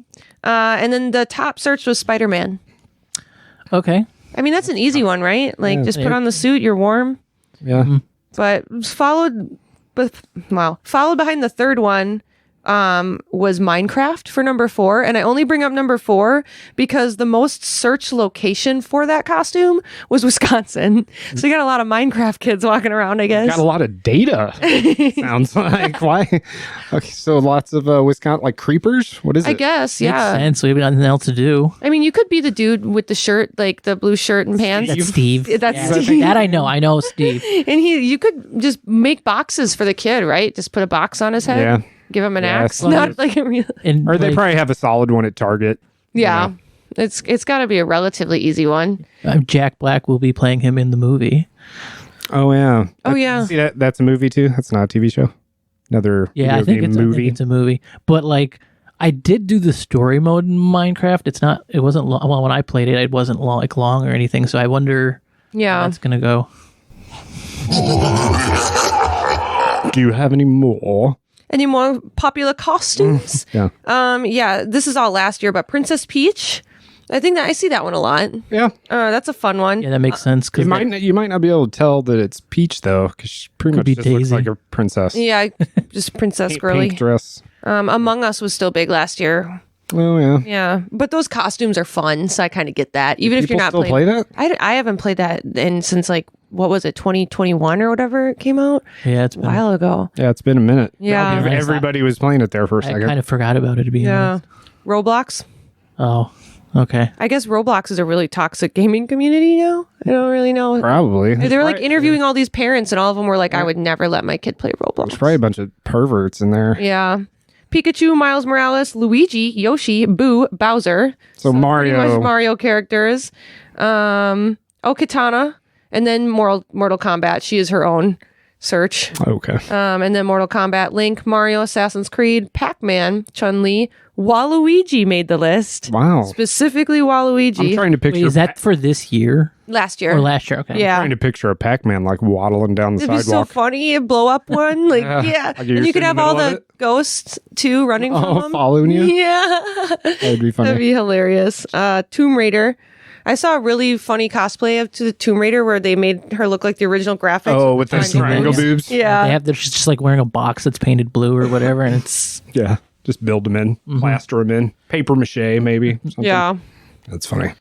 Speaker 4: And then the top search was Spider-Man.
Speaker 3: Okay.
Speaker 4: I mean, that's an easy one, right? Like just put
Speaker 3: Yeah.
Speaker 4: on the suit, you're warm.
Speaker 2: Yeah.
Speaker 4: But followed behind the third one was Minecraft for number 4. And I only bring up number 4 because the most searched location for that costume was Wisconsin. So you got a lot of Minecraft kids walking around, I guess.
Speaker 2: Got a lot of data. Sounds like. Why? Okay, so lots of Wisconsin, like creepers? What is it?
Speaker 4: I guess,
Speaker 3: Makes
Speaker 4: yeah.
Speaker 3: sense. We have nothing else to do.
Speaker 4: I mean, you could be the dude with the shirt, like the blue shirt and pants.
Speaker 3: That's Steve.
Speaker 4: That's
Speaker 3: Yeah,
Speaker 4: Steve.
Speaker 3: That I know. I know Steve.
Speaker 4: And you could just make boxes for the kid, right? Just put a box on his head.
Speaker 2: Yeah.
Speaker 4: Give him an
Speaker 2: Yeah,
Speaker 4: axe.
Speaker 2: well,
Speaker 4: Not like a real.
Speaker 3: And
Speaker 2: Or they
Speaker 3: like,
Speaker 2: probably have a solid one at Target.
Speaker 4: Yeah. It's got to be a relatively easy one.
Speaker 3: Jack Black will be playing him in the movie.
Speaker 2: Oh, yeah.
Speaker 4: Oh, yeah.
Speaker 2: See, that's a movie too? That's not a TV show? Another
Speaker 3: Yeah, I
Speaker 2: video
Speaker 3: think
Speaker 2: game
Speaker 3: it's I think
Speaker 2: movie?
Speaker 3: it's a movie. But like, I did do the story mode in Minecraft. It wasn't long. Well, when I played it wasn't long or anything. So I wonder how
Speaker 4: Yeah.
Speaker 3: that's gonna go.
Speaker 2: Do you have any more?
Speaker 4: Any more popular costumes?
Speaker 2: Yeah.
Speaker 4: Yeah, this is all last year, but Princess Peach. I think that I see that one a lot.
Speaker 2: Yeah.
Speaker 4: That's a fun one.
Speaker 3: Yeah, that makes sense.
Speaker 2: You might not be able to tell that it's Peach, though, because she pretty
Speaker 3: Could
Speaker 2: much
Speaker 3: be
Speaker 2: just looks
Speaker 3: Daisy.
Speaker 2: like a princess.
Speaker 4: Yeah, just Princess Girly.
Speaker 2: Pink dress.
Speaker 4: Among Us was still big last year.
Speaker 2: Oh, yeah.
Speaker 4: Yeah, but those costumes are fun, so I kind of get that. Even if
Speaker 2: People
Speaker 4: you're not
Speaker 2: still
Speaker 4: playing.
Speaker 2: play that?
Speaker 4: I haven't played that since like what was it, 2021 or whatever it came out
Speaker 3: Yeah, it's
Speaker 4: a
Speaker 3: been,
Speaker 4: while ago.
Speaker 2: Yeah, it's been a minute.
Speaker 4: Yeah.
Speaker 2: Everybody was playing it there for a
Speaker 3: I
Speaker 2: second.
Speaker 3: kind of forgot about it, to be
Speaker 4: Yeah,
Speaker 3: honest.
Speaker 4: Roblox.
Speaker 3: Oh, okay.
Speaker 4: I guess Roblox is a really toxic gaming community now. I don't really know.
Speaker 2: Probably.
Speaker 4: They were like
Speaker 2: Right.
Speaker 4: interviewing all these parents, and all of them were like, "I would never let my kid play Roblox."
Speaker 2: There's probably a bunch of perverts in there.
Speaker 4: Yeah. Pikachu, Miles Morales, Luigi, Yoshi, Boo, Bowser.
Speaker 2: So
Speaker 4: Pretty
Speaker 2: Mario.
Speaker 4: much Mario characters. Katana, and then Mortal Kombat. She is her own search.
Speaker 2: Okay.
Speaker 4: And then Mortal Kombat, Link, Mario, Assassin's Creed, Pac-Man, Chun-Li, Waluigi made the list.
Speaker 2: Wow.
Speaker 4: Specifically
Speaker 2: I'm
Speaker 4: Waluigi.
Speaker 2: trying to
Speaker 3: Wait,
Speaker 2: picture.
Speaker 3: is that for this year
Speaker 4: Last year.
Speaker 3: or last year? Okay.
Speaker 4: Yeah.
Speaker 2: trying to picture a Pac-Man like waddling down the
Speaker 4: It'd be so
Speaker 2: sidewalk.
Speaker 4: funny, a blow up one. Like,
Speaker 2: Yeah.
Speaker 4: yeah.
Speaker 2: Like you're
Speaker 4: And you could
Speaker 2: in the
Speaker 4: have all
Speaker 2: middle of
Speaker 4: the
Speaker 2: it.
Speaker 4: ghosts too running from
Speaker 2: Oh,
Speaker 4: them.
Speaker 2: following you?
Speaker 4: Yeah.
Speaker 2: That'd be funny.
Speaker 4: That'd be hilarious. Tomb Raider. I saw a really funny cosplay of to the Tomb Raider where they made her look like the original graphics.
Speaker 2: Oh, with the
Speaker 4: Finding
Speaker 2: triangle
Speaker 4: Nemo.
Speaker 2: boobs?
Speaker 4: Yeah.
Speaker 3: They're just like wearing a box that's painted blue or whatever, and it's
Speaker 2: Yeah. Just build them in, plaster them in, paper mache maybe. Something.
Speaker 4: Yeah.
Speaker 2: That's funny.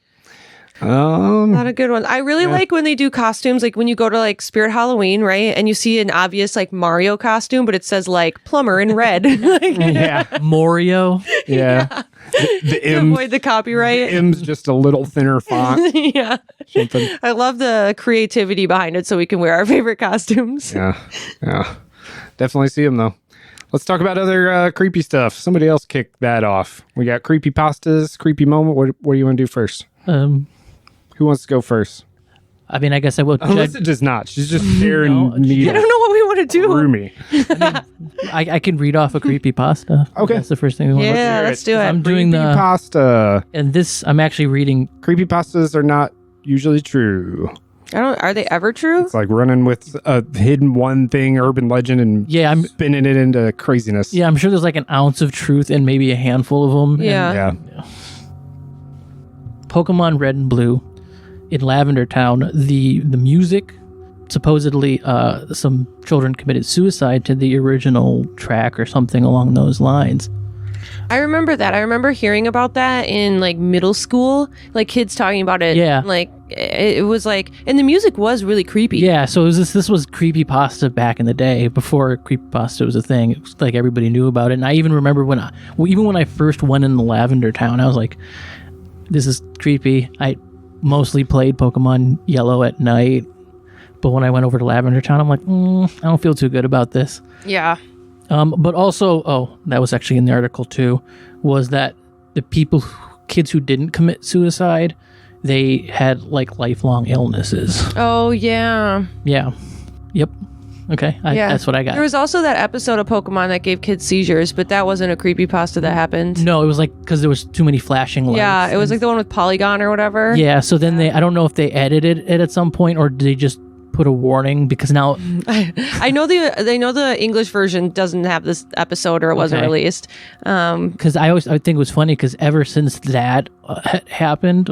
Speaker 4: A lot of good ones. I really like when they do costumes, like when you go to like Spirit Halloween, right? And you see an obvious like Mario costume, but it says like plumber in red. Like,
Speaker 2: Yeah.
Speaker 3: Morio.
Speaker 2: Yeah. The
Speaker 4: to
Speaker 2: M,
Speaker 4: avoid the copyright.
Speaker 2: M's just a little thinner font.
Speaker 4: Yeah.
Speaker 2: Something.
Speaker 4: I love the creativity behind it so we can wear our favorite costumes.
Speaker 2: Yeah. Yeah. Definitely see them though. Let's talk about other creepy stuff. Somebody else kick that off. We got creepy pastas, creepy moment. What do you want to do first? Who wants to go first?
Speaker 3: I mean, I guess I will.
Speaker 2: Alyssa does not. She's just staring
Speaker 3: No,
Speaker 2: me
Speaker 4: I don't know what we want to do.
Speaker 2: through me.
Speaker 3: I can read off a creepy pasta.
Speaker 2: Okay.
Speaker 3: That's the first thing we want.
Speaker 4: Yeah, let's do it.
Speaker 3: I'm doing
Speaker 2: Creepy
Speaker 3: the
Speaker 2: pasta.
Speaker 3: and this. I'm actually reading.
Speaker 2: Creepy pastas are not usually true.
Speaker 4: Are they ever true?
Speaker 2: It's like running with a hidden one thing, urban legend, and
Speaker 3: Yeah, I'm.
Speaker 2: spinning it into craziness.
Speaker 3: Yeah, I'm sure there's like an ounce of truth in maybe a handful of them.
Speaker 4: Yeah.
Speaker 2: Yeah.
Speaker 3: Pokemon Red and Blue in Lavender Town. The music supposedly some children committed suicide to the original track or something along those lines.
Speaker 4: I remember that. I remember hearing about that in like middle school, like kids talking about it.
Speaker 3: Yeah.
Speaker 4: Like it was like, and the music was really creepy.
Speaker 3: Yeah, so this was creepypasta back in the day before creepypasta was a thing. It was like everybody knew about it. And I even remember when I first went in the Lavender Town, I was like, this is creepy. I mostly played Pokemon Yellow at night, but when I went over to Lavender Town, I'm like, I don't feel too good about this.
Speaker 4: Yeah.
Speaker 3: But also, that was actually in the article too, was that the kids who didn't commit suicide, they had like lifelong illnesses.
Speaker 4: Oh, yeah.
Speaker 3: Yeah. Yep. Okay.
Speaker 4: Yeah.
Speaker 3: That's what I got.
Speaker 4: There was also that episode of Pokemon that gave kids seizures, but that wasn't a creepypasta that happened.
Speaker 3: No, it was like because there was too many flashing lights.
Speaker 4: Yeah, it was like the one with Polygon or whatever.
Speaker 3: Yeah. So then I don't know if they edited it at some point or did they just put a warning because now
Speaker 4: I know the English version doesn't have this episode or it wasn't
Speaker 3: Okay.
Speaker 4: released.
Speaker 3: because I think it was funny because ever since that happened,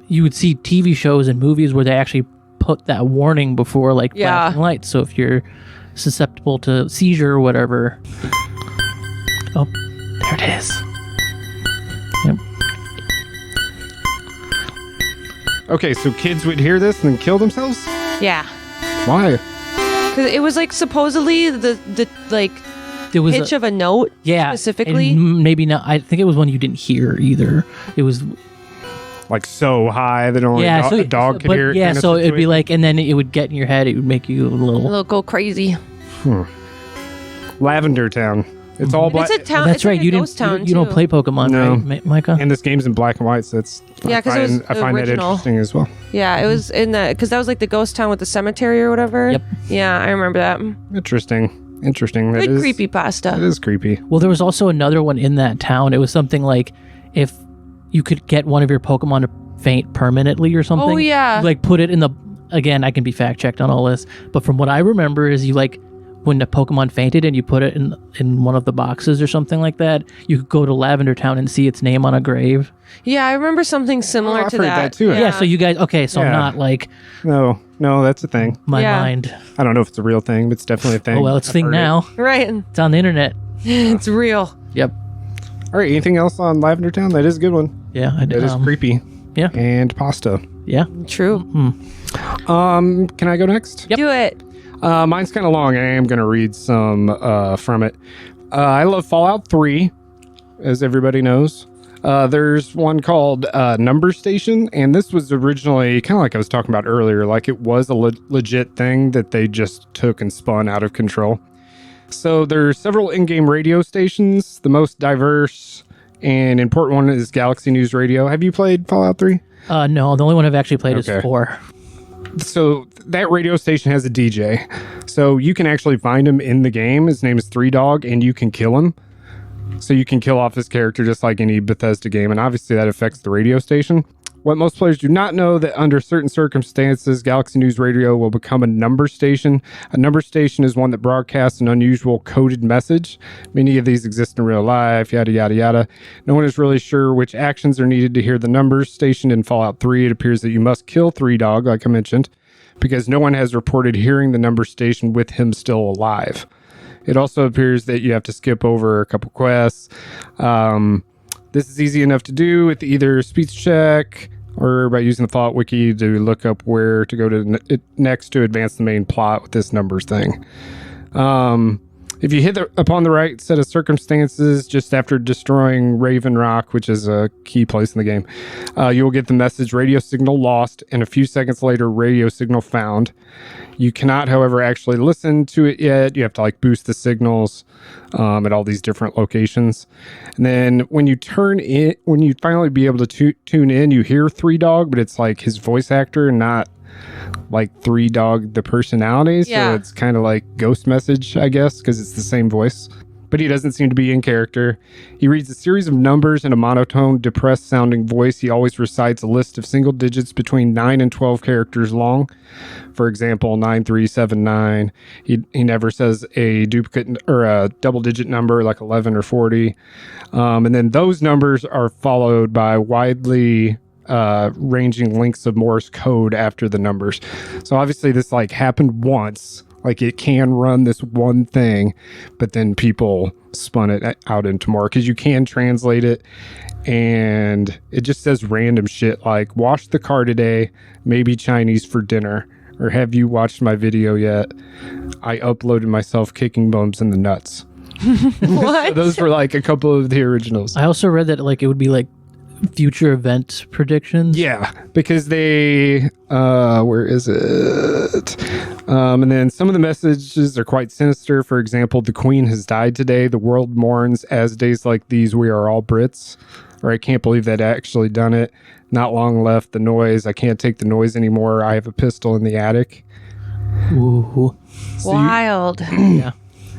Speaker 3: you would see TV shows and movies where they actually put that warning before like
Speaker 4: Yeah.
Speaker 3: flashing lights. So if you're susceptible to seizure or whatever, oh, there it is. Yep.
Speaker 2: Okay, so kids would hear this and then kill themselves?
Speaker 4: Yeah.
Speaker 2: Why?
Speaker 4: Because it was like supposedly the like
Speaker 3: There was
Speaker 4: pitch of a note specifically.
Speaker 3: and maybe not. I think it was one you didn't hear either. It was
Speaker 2: Like so high that only a dog could
Speaker 3: but
Speaker 2: hear it?
Speaker 3: yeah,
Speaker 2: kind of
Speaker 3: so it'd be
Speaker 2: situation?
Speaker 3: like, and then it would get in your head. It would make you a little.
Speaker 4: It'll go crazy.
Speaker 2: Lavender Town. It's all black.
Speaker 4: It's a town.
Speaker 3: That's
Speaker 4: it's
Speaker 3: right.
Speaker 4: Like a
Speaker 3: you
Speaker 4: ghost
Speaker 3: didn't.
Speaker 4: town
Speaker 3: You don't
Speaker 4: too.
Speaker 3: play Pokemon,
Speaker 2: No.
Speaker 3: right, Micah?
Speaker 2: And this game's in black and white, so it's
Speaker 4: Yeah, 'cause it was
Speaker 2: I find that
Speaker 4: original.
Speaker 2: interesting as well.
Speaker 4: Yeah, it was in the because that was like the ghost town with the cemetery or whatever.
Speaker 3: Yep.
Speaker 4: Yeah, I remember that.
Speaker 2: Interesting. That
Speaker 4: Good
Speaker 2: is-
Speaker 4: creepy pasta.
Speaker 2: That is creepy.
Speaker 3: Well, there was also another one in that town. It was something like if you could get one of your Pokemon to faint permanently or something.
Speaker 4: Oh, yeah.
Speaker 3: You, like put it in the. Again, I can be fact checked on all this, but from what I remember is you like when the Pokemon fainted and you put it in one of the boxes or something like that. You could go to Lavender Town and see its name on a grave.
Speaker 4: Yeah, I remember something similar
Speaker 2: I've
Speaker 4: to
Speaker 2: heard
Speaker 4: that.
Speaker 2: that too.
Speaker 3: Yeah. So you guys. Okay. So I'm
Speaker 2: Yeah.
Speaker 3: not like
Speaker 2: No, that's a thing.
Speaker 3: my
Speaker 4: Yeah.
Speaker 3: mind.
Speaker 2: I don't know if it's a real thing, but it's definitely a thing.
Speaker 3: Oh well, it's a
Speaker 2: I've
Speaker 3: thing
Speaker 2: heard it.
Speaker 3: now.
Speaker 4: Right.
Speaker 3: It's on the internet.
Speaker 4: It's real.
Speaker 3: Yep.
Speaker 2: All right, anything else on Lavender Town? That is a good one.
Speaker 3: Yeah. I did.
Speaker 2: That is creepy.
Speaker 3: yeah.
Speaker 2: And pasta.
Speaker 3: Yeah.
Speaker 4: True.
Speaker 2: Can I go next?
Speaker 3: Yep.
Speaker 4: Do it.
Speaker 2: Mine's kind of long. I am going to read some from it. I love Fallout 3, as everybody knows. There's one called Number Station, and this was originally kind of like I was talking about earlier, like it was a legit thing that they just took and spun out of control. So there's several in-game radio stations. The most diverse and important one is Galaxy News Radio. Have you played Fallout 3?
Speaker 3: No, the only one I've actually played
Speaker 2: Okay.
Speaker 3: is 4.
Speaker 2: So that radio station has a DJ. So you can actually find him in the game. His name is Three Dog, and you can kill him. So you can kill off his character just like any Bethesda game, and obviously that affects the radio station. What most players do not know that under certain circumstances, Galaxy News Radio will become a number station. A number station is one that broadcasts an unusual coded message. Many of these exist in real life, yada, yada, yada. No one is really sure which actions are needed to hear the numbers. Stationed in Fallout 3, it appears that you must kill Three Dog, like I mentioned, because no one has reported hearing the number station with him still alive. It also appears that you have to skip over a couple quests. This is easy enough to do with either speech check or by using the Fallout Wiki to look up where to go to next to advance the main plot with this numbers thing. If you hit upon the right set of circumstances just after destroying Raven Rock, which is a key place in the game, you will get the message radio signal lost, and a few seconds later, radio signal found. You cannot, however, actually listen to it yet. You have to like boost the signals at all these different locations. And then when you finally be able to tune in, you hear Three Dog, but it's like his voice actor, not like Three Dog, the personality.
Speaker 4: Yeah.
Speaker 2: So it's kind of like Ghost Message, I guess, because it's the same voice. But he doesn't seem to be in character. He reads a series of numbers in a monotone, depressed sounding voice. He always recites a list of single digits between 9 and 12 characters long. For example, 9379. He never says a duplicate or a double digit number like 11 or 40. And then those numbers are followed by widely ranging lengths of Morse code after the numbers. So obviously this like happened once. Like it can run this one thing, but then people spun it out into more because you can translate it, and it just says random shit like wash the car today, maybe Chinese for dinner, or have you watched my video yet? I uploaded myself kicking bums in the nuts.
Speaker 4: What?
Speaker 2: Those were like a couple of the originals.
Speaker 3: I also read that like it would be like future event predictions.
Speaker 2: Yeah, because they where is it? And then some of the messages are quite sinister. For example, the Queen has died today. The world mourns as days like these. We are all Brits. Or I can't believe that actually done it. Not long left. The noise. I can't take the noise anymore. I have a pistol in the attic.
Speaker 3: Ooh.
Speaker 4: Wild.
Speaker 3: Yeah.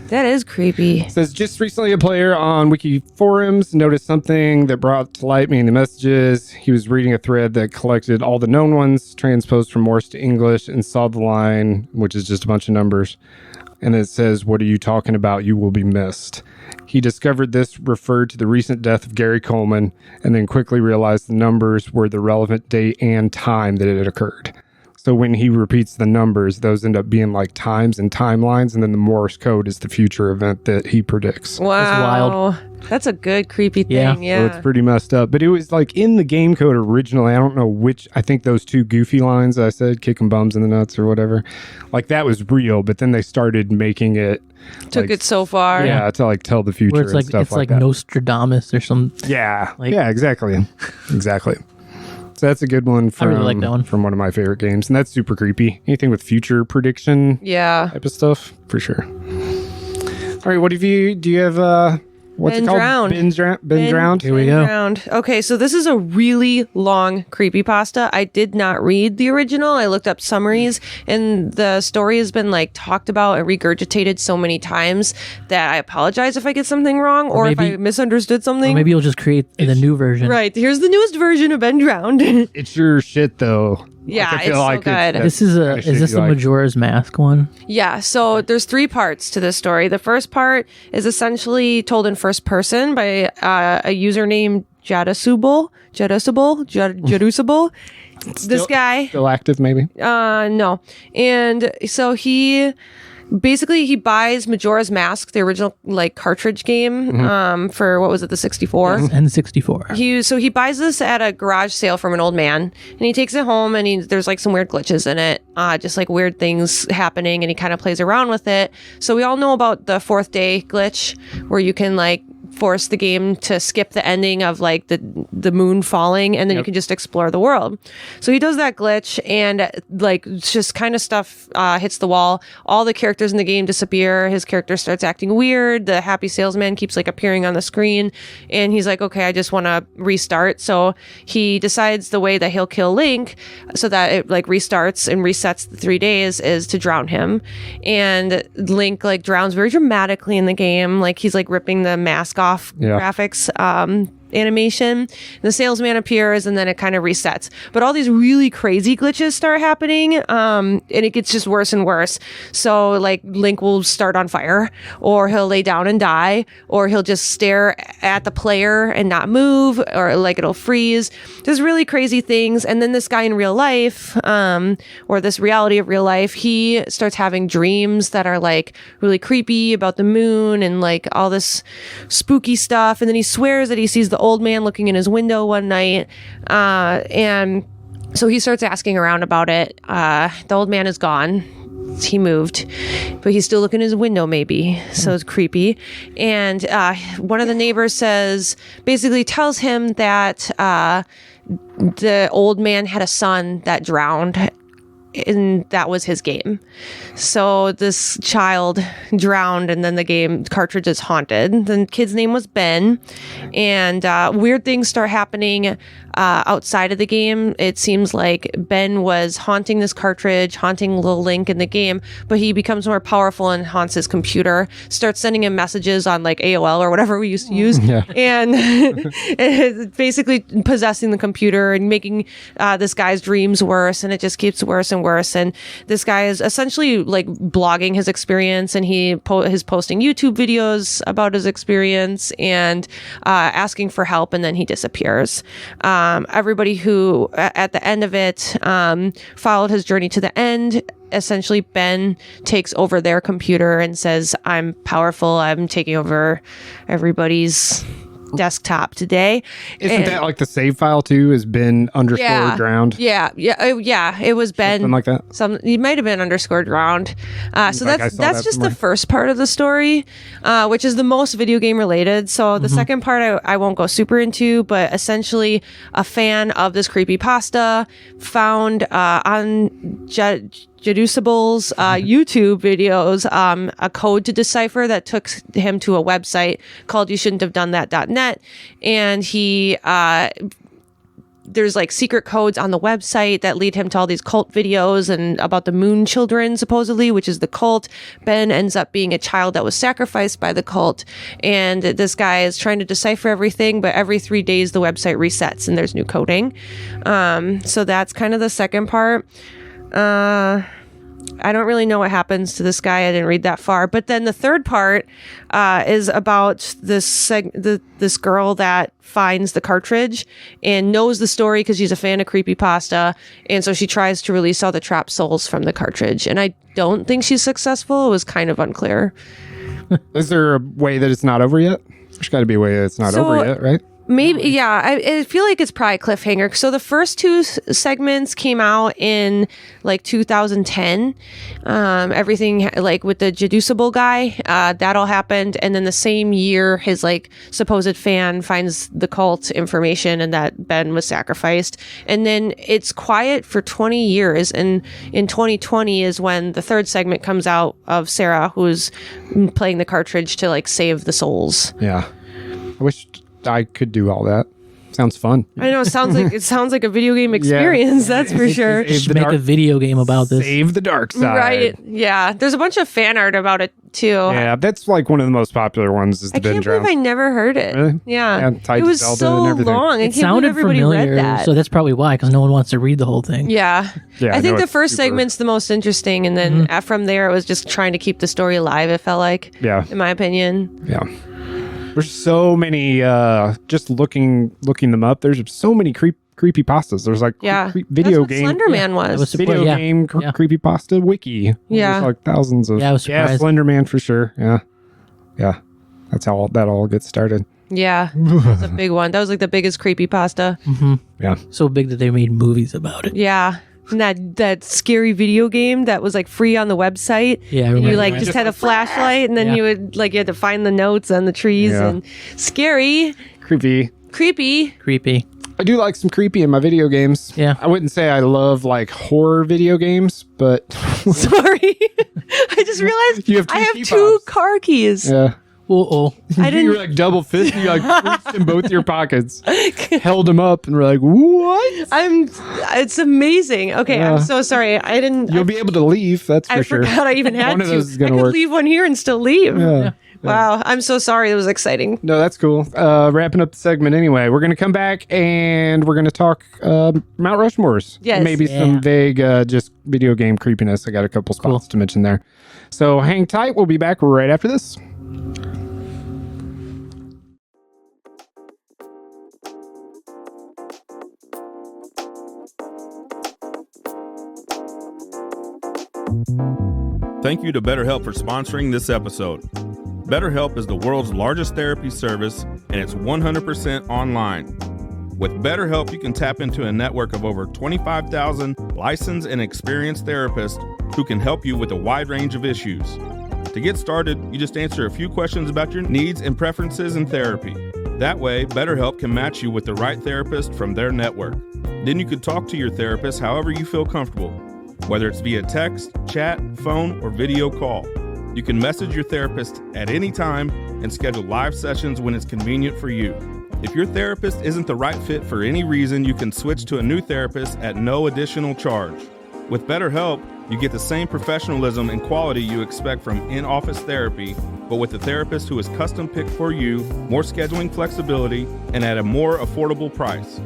Speaker 4: That is creepy.
Speaker 2: Says just recently a player on Wiki Forums noticed something that brought to light meaning the messages. He was reading a thread that collected all the known ones, transposed from Morse to English, and saw the line, which is just a bunch of numbers. And it says, "What are you talking about? You will be missed." He discovered this referred to the recent death of Gary Coleman, and then quickly realized the numbers were the relevant date and time that it had occurred. So when he repeats the numbers, those end up being like times and timelines, and then the Morse code is the future event that he predicts.
Speaker 4: Wow.
Speaker 3: wild.
Speaker 4: That's a good creepy
Speaker 3: Yeah.
Speaker 4: thing. Yeah.
Speaker 2: So it's pretty messed up. But it was like in the game code originally, I don't know which, I think those two goofy lines I said, kicking bums in the nuts or whatever, like that was real, but then they started making it.
Speaker 4: Took
Speaker 2: like,
Speaker 4: it so far.
Speaker 2: Yeah, to like tell the future
Speaker 3: Where it's
Speaker 2: and
Speaker 3: like
Speaker 2: stuff
Speaker 3: it's
Speaker 2: like
Speaker 3: like
Speaker 2: that.
Speaker 3: Nostradamus or some.
Speaker 2: Yeah.
Speaker 3: like-
Speaker 2: yeah, exactly. Exactly. So that's a good one from,
Speaker 3: I really like that one.
Speaker 2: from one of my favorite games. And that's super creepy. Anything with future prediction
Speaker 4: Yeah.
Speaker 2: type of stuff, for sure. All right, do you have, what's
Speaker 4: Ben
Speaker 2: it called?
Speaker 4: Drowned.
Speaker 2: Ben Drowned?
Speaker 3: Here we go.
Speaker 4: Drowned. Okay, so this is a really long creepypasta. I did not read the original. I looked up summaries, and the story has been like talked about and regurgitated so many times that I apologize if I get something wrong or if
Speaker 3: maybe-
Speaker 4: I misunderstood
Speaker 3: Or
Speaker 4: something.
Speaker 3: maybe you'll just create the new version.
Speaker 4: Right. Here's the newest version of Ben Drowned.
Speaker 2: It's your shit, though.
Speaker 4: Yeah,
Speaker 2: I feel
Speaker 4: it's so
Speaker 2: like
Speaker 4: good.
Speaker 2: that's
Speaker 3: This is
Speaker 2: the shit
Speaker 3: is this
Speaker 2: you
Speaker 3: the
Speaker 2: like.
Speaker 3: Majora's Mask one?
Speaker 4: Yeah, so there's 3 parts to this story. The first part is essentially told in first person by a user named Jadusable. This guy,
Speaker 2: Still active, maybe?
Speaker 4: no. And so he buys Majora's Mask, the original like cartridge game, for what was it, the 64?
Speaker 3: N64.
Speaker 4: He buys this at a garage sale from an old man, and he takes it home, and there's like some weird glitches in it, just like weird things happening, and he kind of plays around with it. So we all know about the 4th day glitch, where you can like force the game to skip the ending of like the moon falling, and then you can just explore the world. So he does that glitch, and like just kind of stuff hits the wall. All the characters in the game disappear. His character starts acting weird. The happy salesman keeps like appearing on the screen, and he's like, okay, I just want to restart. So he decides the way that he'll kill Link so that it like restarts and resets the 3 days is to drown him. And Link like drowns very dramatically in the game. Like he's like ripping the mask off graphics animation. The salesman appears, and then it kind of resets. But all these really crazy glitches start happening, and it gets just worse and worse. So like Link will start on fire, or he'll lay down and die, or he'll just stare at the player and not move, or like it'll freeze. There's really crazy things. And then this guy in real life, or this reality of real life, he starts having dreams that are like really creepy about the moon and like all this spooky stuff. And then he swears that he sees the old man looking in his window one night, and so he starts asking around about it. The old man is gone. He moved, but he's still looking in his window maybe, so it's creepy. And one of the neighbors basically tells him that the old man had a son that drowned, and that was his game. So this child drowned, and then the game cartridge is haunted. The kid's name was Ben, and weird things start happening outside of the game. It seems like Ben was haunting this cartridge, haunting little Link in the game, but he becomes more powerful and haunts his computer, starts sending him messages on like AOL or whatever we used to use, and basically possessing the computer and making this guy's dreams worse, and it just keeps worse and worse. And this guy is essentially like blogging his experience, and he is posting YouTube videos about his experience and asking for help, and then he disappears. Everybody who at the end of it followed his journey to the end. Essentially, Ben takes over their computer and says, I'm powerful. I'm taking over everybody's desktop today.
Speaker 2: Isn't that like the save file too? Has been underscore drowned?
Speaker 4: Yeah. It was Ben.
Speaker 2: Something like that.
Speaker 4: He might have been underscore drowned. So
Speaker 2: like I
Speaker 4: that's
Speaker 2: saw that
Speaker 4: just
Speaker 2: somewhere.
Speaker 4: the first part of the story, which is the most video game related. So the second part I won't go super into, but essentially a fan of this creepypasta found on Jedusible's YouTube videos a code to decipher that took him to a website called youshouldn'thavedonethat.net, and he there's like secret codes on the website that lead him to all these cult videos and about the Moon Children, supposedly, which is the cult. Ben ends up being a child that was sacrificed by the cult, and this guy is trying to decipher everything, but every 3 days the website resets and there's new coding. So that's kind of the second part. I don't really know what happens to this guy. I didn't read that far. But then the third part is about this girl that finds the cartridge and knows the story because she's a fan of creepypasta. And so she tries to release all the trapped souls from the cartridge. And I don't think she's successful. It was kind of unclear.
Speaker 2: Is there a way that it's not over yet? There's got to be a way that it's not over yet, right?
Speaker 4: Maybe, yeah. I feel like it's probably a cliffhanger. So the first two segments came out in like 2010. Everything like with the Jedusible guy, that all happened. And then the same year, his like supposed fan finds the cult information and that Ben was sacrificed. And then it's quiet for 20 years. And in 2020 is when the third segment comes out of Sarah, who's playing the cartridge to like save the souls.
Speaker 2: Yeah. I wish I could do all that. Sounds fun.
Speaker 4: I know it sounds like a video game experience. That's for sure.
Speaker 3: Should make a video game about this.
Speaker 2: Save the dark side.
Speaker 4: Right. Yeah. There's a bunch of fan art about it too.
Speaker 2: Yeah, that's like one of the most popular ones. Is the
Speaker 4: I can't
Speaker 2: Ben
Speaker 4: believe
Speaker 2: Drowned.
Speaker 4: I never heard it.
Speaker 2: Really?
Speaker 4: Yeah.
Speaker 2: Tied
Speaker 4: It
Speaker 2: to
Speaker 4: was
Speaker 2: Zelda
Speaker 4: so
Speaker 2: and everything.
Speaker 4: long. I
Speaker 3: It
Speaker 4: can't believe
Speaker 3: sounded
Speaker 4: everybody
Speaker 3: familiar,
Speaker 4: read that.
Speaker 3: so that's probably why, because no one wants to read the whole thing.
Speaker 4: Yeah.
Speaker 2: Yeah,
Speaker 4: I think
Speaker 2: no,
Speaker 4: the
Speaker 2: it's
Speaker 4: first
Speaker 2: super-
Speaker 4: segment's the most interesting, and then from there it was just trying to keep the story alive, it felt like.
Speaker 2: Yeah.
Speaker 4: In my opinion.
Speaker 2: Yeah. There's so many, just looking them up, there's so many creepy pastas. There's like
Speaker 4: Yeah.
Speaker 2: video
Speaker 4: That's what
Speaker 2: game.
Speaker 4: Slenderman was.
Speaker 3: That was
Speaker 2: Video
Speaker 3: yeah.
Speaker 2: game
Speaker 3: Yeah.
Speaker 2: creepypasta wiki.
Speaker 4: Yeah.
Speaker 2: There's like thousands of.
Speaker 3: Yeah, I was surprised.
Speaker 2: Slenderman for sure. Yeah. Yeah. That's how that all gets started.
Speaker 4: Yeah. That was a big one. That was like the biggest creepypasta.
Speaker 2: Yeah.
Speaker 3: So big that they made movies about it.
Speaker 4: Yeah. And that scary video game that was like free on the website.
Speaker 3: Yeah, I
Speaker 4: And you
Speaker 3: remember
Speaker 4: like
Speaker 3: that.
Speaker 4: just had a flashlight, and then
Speaker 3: Yeah.
Speaker 4: you had to find the notes on the trees,
Speaker 2: Yeah.
Speaker 4: and scary,
Speaker 2: Creepy.
Speaker 4: creepy.
Speaker 3: Creepy.
Speaker 2: I do like some creepy in my video games.
Speaker 3: Yeah.
Speaker 2: I wouldn't say I love like horror video games, but
Speaker 4: Sorry. I just realized
Speaker 2: You have two
Speaker 4: I have
Speaker 2: key
Speaker 4: two
Speaker 2: fobs.
Speaker 4: car keys.
Speaker 2: yeah.
Speaker 3: Oh,
Speaker 4: I
Speaker 2: You were
Speaker 4: didn't.
Speaker 2: like double fist. You like reached in both your pockets, held them up, and were like, "What?"
Speaker 4: It's amazing. Okay,
Speaker 2: Yeah.
Speaker 4: I'm so sorry. I didn't.
Speaker 2: You'll be able to leave. That's for
Speaker 4: I
Speaker 2: sure.
Speaker 4: forgot I even had
Speaker 2: One of
Speaker 4: to.
Speaker 2: those is
Speaker 4: I
Speaker 2: gonna
Speaker 4: could
Speaker 2: work.
Speaker 4: leave one here and still leave.
Speaker 2: Yeah.
Speaker 4: Wow. I'm so sorry. It was exciting.
Speaker 2: No, that's cool. Wrapping up the segment anyway. We're gonna come back and we're gonna talk Mount Rushmores.
Speaker 4: Yes.
Speaker 2: Maybe
Speaker 3: Yeah.
Speaker 2: some vague just video game creepiness. I got a couple spots to mention there. So hang tight. We'll be back right after this.
Speaker 7: Thank you to BetterHelp for sponsoring this episode. BetterHelp is the world's largest therapy service, and it's 100% online. With BetterHelp, you can tap into a network of over 25,000 licensed and experienced therapists who can help you with a wide range of issues. To get started, you just answer a few questions about your needs and preferences in therapy. That way, BetterHelp can match you with the right therapist from their network. Then you can talk to your therapist however you feel comfortable, whether it's via text, chat, phone, or video call. You can message your therapist at any time and schedule live sessions when it's convenient for you. If your therapist isn't the right fit for any reason, you can switch to a new therapist at no additional charge. With BetterHelp, you get the same professionalism and quality you expect from in-office therapy, but with a therapist who is custom picked for you, more scheduling flexibility, and at a more affordable price.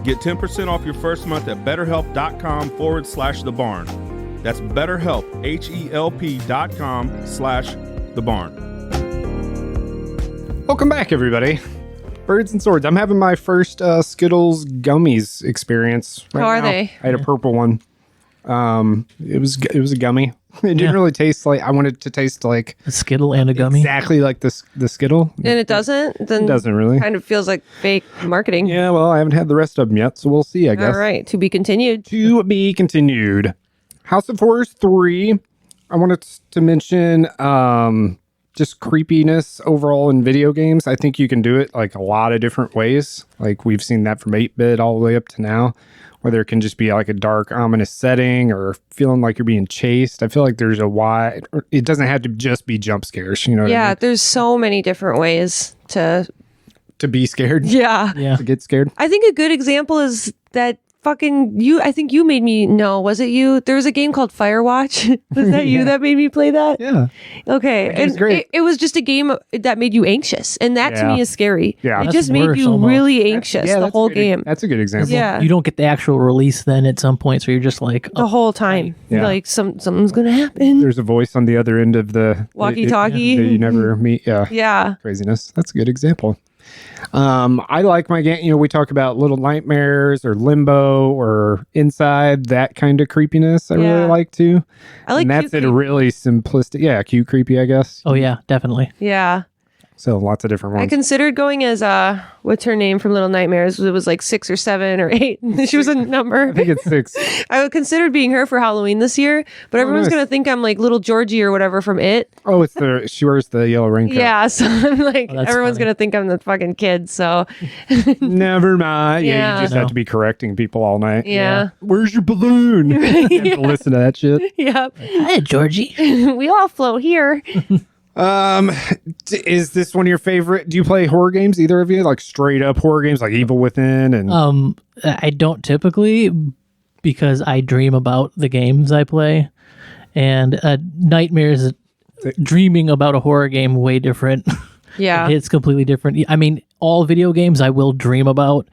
Speaker 7: Get 10% off your first month at betterhelp.com/thebarn. That's BetterHelp, HELP.com/thebarn.
Speaker 2: Welcome back, everybody. Birds and Swords. I'm having my first Skittles gummies experience. Right
Speaker 4: How are
Speaker 2: now.
Speaker 4: they?
Speaker 2: I had a purple one. It was a gummy. It didn't really taste like I wanted it to taste like
Speaker 3: A Skittle and a gummy.
Speaker 2: exactly like the Skittle.
Speaker 4: And it doesn't? Then
Speaker 2: It doesn't really.
Speaker 4: kind of feels like fake marketing.
Speaker 2: Yeah, well, I haven't had the rest of them yet, so we'll see. I guess.
Speaker 4: All right. To be continued.
Speaker 2: To be continued. House of Horrors 3. I wanted to mention just creepiness overall in video games. I think you can do it like a lot of different ways. Like we've seen that from 8-bit all the way up to now, whether it can just be like a dark, ominous setting or feeling like you're being chased. I feel like there's a wide, it doesn't have to just be jump scares, you know what I
Speaker 4: Yeah,
Speaker 2: mean?
Speaker 4: there's so many different ways to.
Speaker 2: To be scared,
Speaker 4: Yeah.
Speaker 3: Yeah.
Speaker 2: to get scared.
Speaker 4: I think a good example is that fucking you. I think you made me know. Was it you? There was a game called Firewatch. Was that you that made me play that?
Speaker 2: Yeah.
Speaker 4: Okay.
Speaker 2: was
Speaker 4: And
Speaker 2: great.
Speaker 4: it was just a game that made you anxious. And that to
Speaker 2: Yeah.
Speaker 4: me is scary.
Speaker 2: Yeah.
Speaker 4: It
Speaker 3: That's
Speaker 4: just made
Speaker 3: worse
Speaker 4: you
Speaker 3: almost.
Speaker 4: really anxious the
Speaker 2: that's a
Speaker 4: whole
Speaker 2: good-
Speaker 4: game.
Speaker 2: That's a good example.
Speaker 4: Yeah.
Speaker 3: You don't get the actual release then at some point, so you're just like,
Speaker 4: The whole time.
Speaker 2: Yeah.
Speaker 4: Like something's going to happen.
Speaker 2: There's a voice on the other end of the
Speaker 4: Walkie-talkie.
Speaker 2: that you never meet. Yeah.
Speaker 4: Yeah.
Speaker 2: Craziness. That's a good example. I like my game. You know, we talk about Little Nightmares or Limbo or Inside, that kind of creepiness. I
Speaker 4: Yeah.
Speaker 2: really like too.
Speaker 4: I like
Speaker 2: and that's
Speaker 4: cute
Speaker 2: it. A
Speaker 4: creep.
Speaker 2: really simplistic. Yeah, cute creepy, I guess.
Speaker 3: oh yeah, definitely.
Speaker 4: Yeah.
Speaker 2: So lots of different
Speaker 4: I
Speaker 2: ones.
Speaker 4: considered going as what's her name from Little Nightmares? It was like 6 or 7 or 8. She was a number.
Speaker 2: I think it's 6.
Speaker 4: I considered being her for Halloween this year, but everyone's
Speaker 2: nice.
Speaker 4: gonna think I'm like little Georgie or whatever from It.
Speaker 2: Oh, it's she wears the yellow raincoat.
Speaker 4: Yeah, so I'm like,
Speaker 3: Oh, that's
Speaker 4: everyone's
Speaker 3: funny.
Speaker 4: gonna think I'm the fucking kid. So
Speaker 2: Never mind. Yeah,
Speaker 4: Yeah.
Speaker 2: you just
Speaker 3: No.
Speaker 2: have to be correcting people all night.
Speaker 4: yeah,
Speaker 2: Where's your balloon? You have to listen to that shit.
Speaker 4: yep.
Speaker 3: Hey, Georgie.
Speaker 4: We all float here.
Speaker 2: Is this one of your favorite? Do you play horror games, either of you? Like straight up horror games like Evil Within and
Speaker 3: I don't typically because I dream about the games I play, and nightmares, dreaming about a horror game, way different.
Speaker 4: Yeah,
Speaker 3: It's completely different. I mean, all video games I will dream about.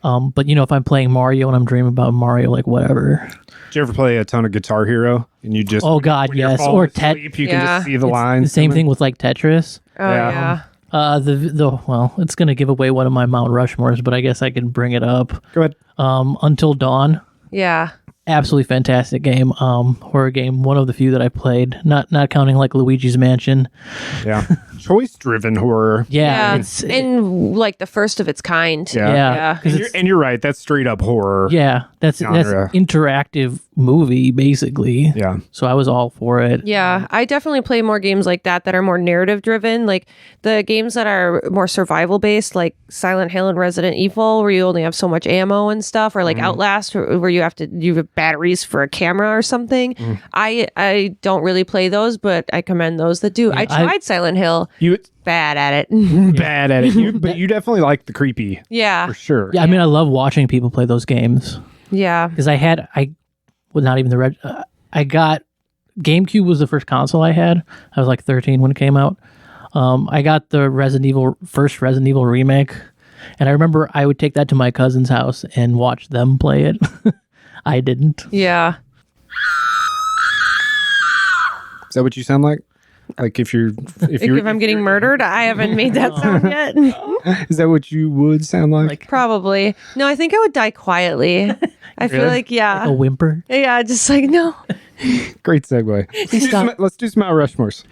Speaker 3: But you know, if I'm playing Mario and I'm dreaming about Mario, like whatever.
Speaker 2: did you ever play a ton of Guitar Hero and you just
Speaker 3: Oh God,
Speaker 2: when you're
Speaker 3: yes.
Speaker 2: falling
Speaker 3: Or Tet.
Speaker 2: asleep, you can
Speaker 4: Yeah.
Speaker 2: just see the
Speaker 3: The
Speaker 2: lines.
Speaker 3: same
Speaker 2: coming?
Speaker 3: thing with like Tetris.
Speaker 4: oh
Speaker 2: Yeah.
Speaker 4: yeah.
Speaker 3: Well, it's gonna give away one of my Mount Rushmores, but I guess I can bring it up.
Speaker 2: Go ahead.
Speaker 3: Until Dawn.
Speaker 4: Yeah.
Speaker 3: Absolutely fantastic game, horror game, one of the few that I played, not counting like Luigi's Mansion.
Speaker 2: Yeah. Choice driven horror.
Speaker 3: Yeah,
Speaker 4: Yeah,
Speaker 3: it's
Speaker 4: and like the first of its kind.
Speaker 2: Yeah.
Speaker 3: yeah,
Speaker 2: And you're right. That's straight up horror.
Speaker 3: yeah, that's
Speaker 2: Genre.
Speaker 3: interactive movie basically.
Speaker 2: Yeah.
Speaker 3: So I was all for it.
Speaker 4: Yeah, I definitely play more games like that are more narrative driven. Like the games that are more survival based, like Silent Hill and Resident Evil, where you only have so much ammo and stuff, or like Outlast, where you have batteries for a camera or something. I don't really play those, but I commend those that do. I tried Silent Hill,
Speaker 2: You
Speaker 4: bad at it.
Speaker 2: bad at it. But you definitely like the creepy
Speaker 4: yeah,
Speaker 2: for sure.
Speaker 3: Yeah, I mean, I love watching people play those games
Speaker 4: yeah,
Speaker 3: because well, not even the I got GameCube was the first console I had. I was like 13 when it came out. I got the first Resident Evil remake, and I remember I would take that to my cousin's house and watch them play it. I didn't.
Speaker 4: yeah.
Speaker 2: Is that what you sound like? Like if
Speaker 4: If I'm getting murdered, I haven't made that sound yet.
Speaker 2: is that what you would sound like?
Speaker 4: Probably. No, I think I would die quietly. I feel
Speaker 2: Really?
Speaker 4: like, yeah.
Speaker 3: A whimper.
Speaker 4: Yeah, just like, no.
Speaker 2: Great segue. Let's do some Mount Rushmores.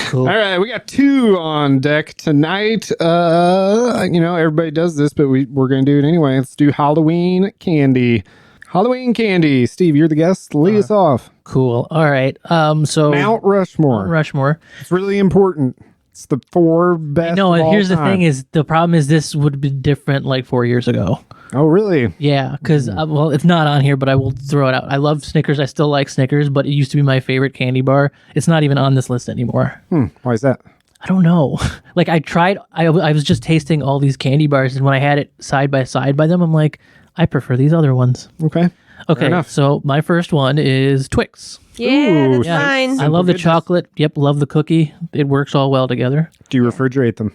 Speaker 3: Cool.
Speaker 2: All right, we got 2 on deck tonight. Everybody does this, but we're going to do it anyway. Let's do Halloween candy. Halloween candy. Steve, you're the guest. Lead us off.
Speaker 3: Cool. All right. So
Speaker 2: Mount Rushmore.
Speaker 3: Rushmore.
Speaker 2: It's really important. It's the 4 best.
Speaker 3: No,
Speaker 2: of all
Speaker 3: here's the
Speaker 2: time.
Speaker 3: thing: is the problem is this would be different like 4 years ago.
Speaker 2: Oh, really?
Speaker 3: Yeah, because well, it's not on here, but I will throw it out. I love Snickers. I still like Snickers, but it used to be my favorite candy bar. It's not even on this list anymore.
Speaker 2: Why is that?
Speaker 3: I don't know. Like I tried. I was just tasting all these candy bars, and when I had it side by side by them, I'm like, I prefer these other ones.
Speaker 2: Okay.
Speaker 3: Okay,
Speaker 2: enough.
Speaker 3: so my first one is Twix.
Speaker 4: Yeah,
Speaker 2: Ooh,
Speaker 4: that's
Speaker 3: Yeah,
Speaker 4: fine.
Speaker 3: I love the
Speaker 2: goodness.
Speaker 3: chocolate. Yep, love the cookie. It works all well together.
Speaker 2: Do you refrigerate them?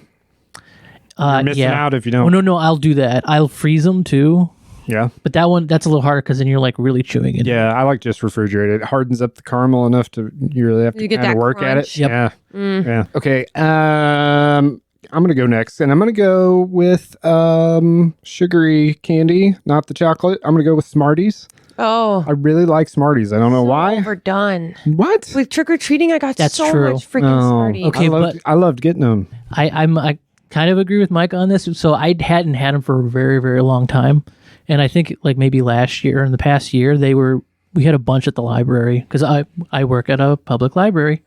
Speaker 2: You're missing
Speaker 3: yeah.
Speaker 2: out if you don't.
Speaker 3: Oh no, I'll do that. I'll freeze them too.
Speaker 2: Yeah.
Speaker 3: But that's a little harder because then you're like really chewing it.
Speaker 2: Yeah, I like just refrigerated. It hardens up the caramel enough to you really have to
Speaker 4: You get
Speaker 2: kind of
Speaker 4: that
Speaker 2: work at it.
Speaker 4: crunch.
Speaker 3: Yep.
Speaker 2: Yeah. Yeah. Okay. I'm gonna go next, and I'm gonna go with sugary candy, not the chocolate. I'm gonna go with Smarties.
Speaker 4: Oh,
Speaker 2: I really like Smarties. I don't know why.
Speaker 4: overdone.
Speaker 2: What?
Speaker 4: With trick or treating, I got
Speaker 3: That's
Speaker 4: so
Speaker 3: true.
Speaker 4: much freaking Smarties.
Speaker 3: Okay,
Speaker 2: I loved getting them.
Speaker 3: I kind of agree with Mike on this. So I hadn't had them for a very, very long time. And I think like maybe last year, in the past year, we had a bunch at the library because I work at a public library.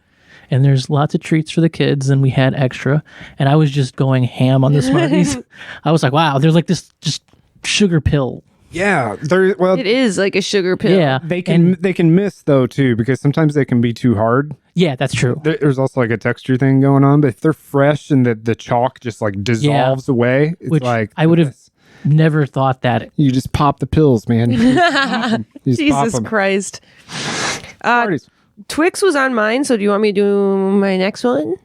Speaker 3: And there's lots of treats for the kids, and we had extra. And I was just going ham on the Smarties. I was like, wow, they're like this just sugar pill.
Speaker 2: Yeah, they're well.
Speaker 4: It is like a sugar pill.
Speaker 3: Yeah.
Speaker 2: They can miss though too, because sometimes they can be too hard.
Speaker 3: Yeah, that's true.
Speaker 2: There's also like a texture thing going on, but if they're fresh and the chalk just like dissolves away, it's
Speaker 3: Which
Speaker 2: like
Speaker 3: I would have never thought that.
Speaker 2: you just pop the pills, man. You just pop
Speaker 4: Jesus
Speaker 2: 'em.
Speaker 4: Christ.
Speaker 2: Smarties.
Speaker 4: Twix was on mine, so do you want me to do my next one?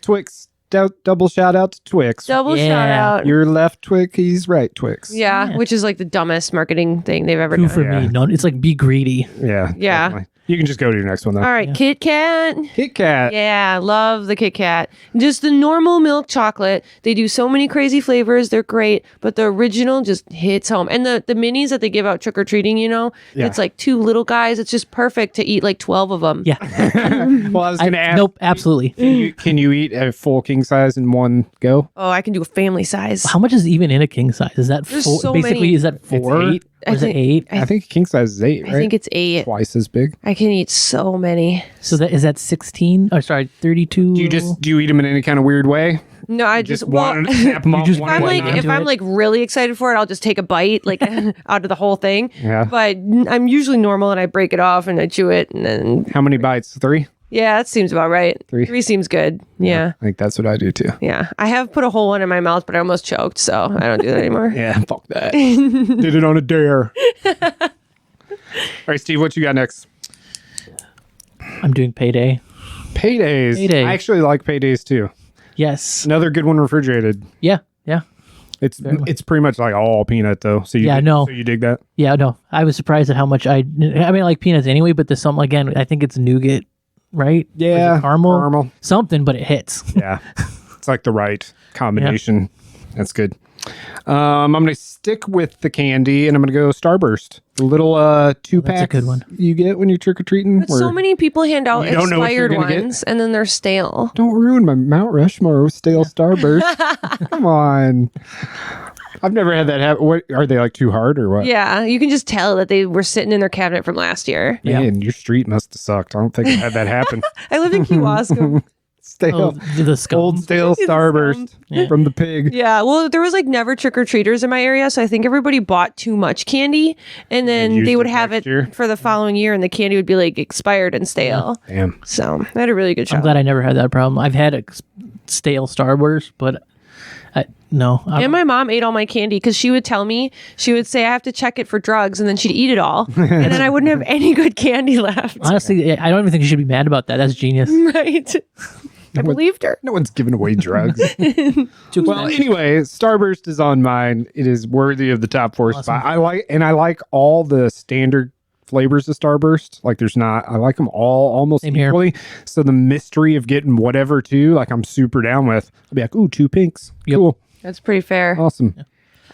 Speaker 2: Twix. Double shout out to Twix.
Speaker 4: Double
Speaker 3: Yeah.
Speaker 4: shout out.
Speaker 2: You're left Twix, he's right Twix.
Speaker 4: Yeah, which is like the dumbest marketing thing they've ever
Speaker 3: Two
Speaker 4: done.
Speaker 3: for me. No, it's like be greedy.
Speaker 2: Yeah.
Speaker 4: Yeah.
Speaker 2: Definitely. You can just go to your next one though.
Speaker 4: All right, Kit Kat.
Speaker 2: Kit Kat.
Speaker 4: Yeah, love the Kit Kat. Just the normal milk chocolate. They do so many crazy flavors. They're great, but the original just hits home. And the minis that they give out trick or treating,
Speaker 2: Yeah.
Speaker 4: it's like 2 little guys. It's just perfect to eat like 12 of them.
Speaker 3: Yeah.
Speaker 2: Well, I was going to ask.
Speaker 3: Nope, absolutely.
Speaker 2: Can you eat a full king size in one go?
Speaker 4: Oh, I can do a family size.
Speaker 3: How much is even in a king size? Is that
Speaker 4: There's
Speaker 3: four?
Speaker 4: so
Speaker 3: Basically,
Speaker 4: many.
Speaker 3: is that 4?
Speaker 2: It's 8.
Speaker 3: Or is it 8?
Speaker 2: I think king size is 8, right?
Speaker 4: I think it's 8.
Speaker 2: twice as big.
Speaker 4: I can eat so many.
Speaker 3: So that is that 16? Oh, sorry, 32.
Speaker 2: Do you eat them in any kind of weird way?
Speaker 4: No, I just well,
Speaker 2: want to tap them off
Speaker 3: just
Speaker 2: one
Speaker 4: I'm
Speaker 2: at a
Speaker 4: like
Speaker 2: time?
Speaker 4: if I'm like really excited for it, I'll just take a bite like out of the whole thing.
Speaker 2: Yeah.
Speaker 4: But I'm usually normal and I break it off and I chew it and then
Speaker 2: How many bites? 3?
Speaker 4: yeah, that seems about right.
Speaker 2: 3.
Speaker 4: 3 seems good. Yeah.
Speaker 2: I think that's what I do too.
Speaker 4: Yeah. I have put a whole one in my mouth, but I almost choked, so I don't do that anymore.
Speaker 2: Yeah, fuck that. Did it on a dare. All right, Steve, what you got next?
Speaker 3: I'm doing payday.
Speaker 2: Paydays.
Speaker 3: Payday.
Speaker 2: I actually like paydays too.
Speaker 3: Yes.
Speaker 2: Another good one refrigerated.
Speaker 3: Yeah. Yeah.
Speaker 2: It's pretty much like all peanut though. So you
Speaker 3: Yeah, no.
Speaker 2: So you dig that?
Speaker 3: Yeah. No, I was surprised at how much I mean, I like peanuts anyway, but there's something again. I think it's nougat, right? Or is it
Speaker 2: Yeah.
Speaker 3: caramel. Something, but it hits.
Speaker 2: Yeah. It's like the right combination. That's good. I'm going to stick with the candy and I'm going to go Starburst. The little 2
Speaker 3: that's a
Speaker 2: packs
Speaker 3: good one.
Speaker 2: you get when you're trick-or-treating.
Speaker 4: But so many people hand out
Speaker 2: You don't know what you're
Speaker 4: expired
Speaker 2: gonna get?
Speaker 4: ones and then they're stale.
Speaker 2: Don't ruin my Mount Rushmore with stale Starburst. Come on. I've never had that happen. What, are they like too hard or what?
Speaker 4: Yeah, you can just tell that they were sitting in their cabinet from last year.
Speaker 2: Man, your street must have sucked. I don't think I had that happen.
Speaker 4: I live in Kewaskum.
Speaker 2: Stale,
Speaker 3: Oh, the scum.
Speaker 2: old stale Starburst from the pig.
Speaker 4: Yeah, well, there was like never trick-or-treaters in my area, so I think everybody bought too much candy, and then
Speaker 2: used
Speaker 4: they would
Speaker 2: it
Speaker 4: have
Speaker 2: next
Speaker 4: it
Speaker 2: year.
Speaker 4: for the following year, and the candy would be like expired and stale.
Speaker 2: Damn.
Speaker 4: So I had a really good
Speaker 3: I'm
Speaker 4: shot.
Speaker 3: glad I never had that problem. I've had stale Starburst, but no.
Speaker 4: And my mom ate all my candy because she would tell me, she would say, I have to check it for drugs, and then she'd eat it all, and then I wouldn't have any good candy left.
Speaker 3: Honestly, I don't even think you should be mad about that. That's genius.
Speaker 4: Right? I believed her.
Speaker 2: No one's giving away drugs.
Speaker 3: Too
Speaker 2: Well,
Speaker 3: expensive.
Speaker 2: anyway, Starburst is on mine. It is worthy of the top 4
Speaker 3: Awesome.
Speaker 2: spot. I like all the standard flavors of Starburst. Like I like them all almost
Speaker 3: Same here.
Speaker 2: equally. So the mystery of getting whatever too, like I'm super down with. I'll be like, ooh, 2 pinks.
Speaker 3: Yep.
Speaker 2: Cool.
Speaker 4: That's pretty fair.
Speaker 2: Awesome.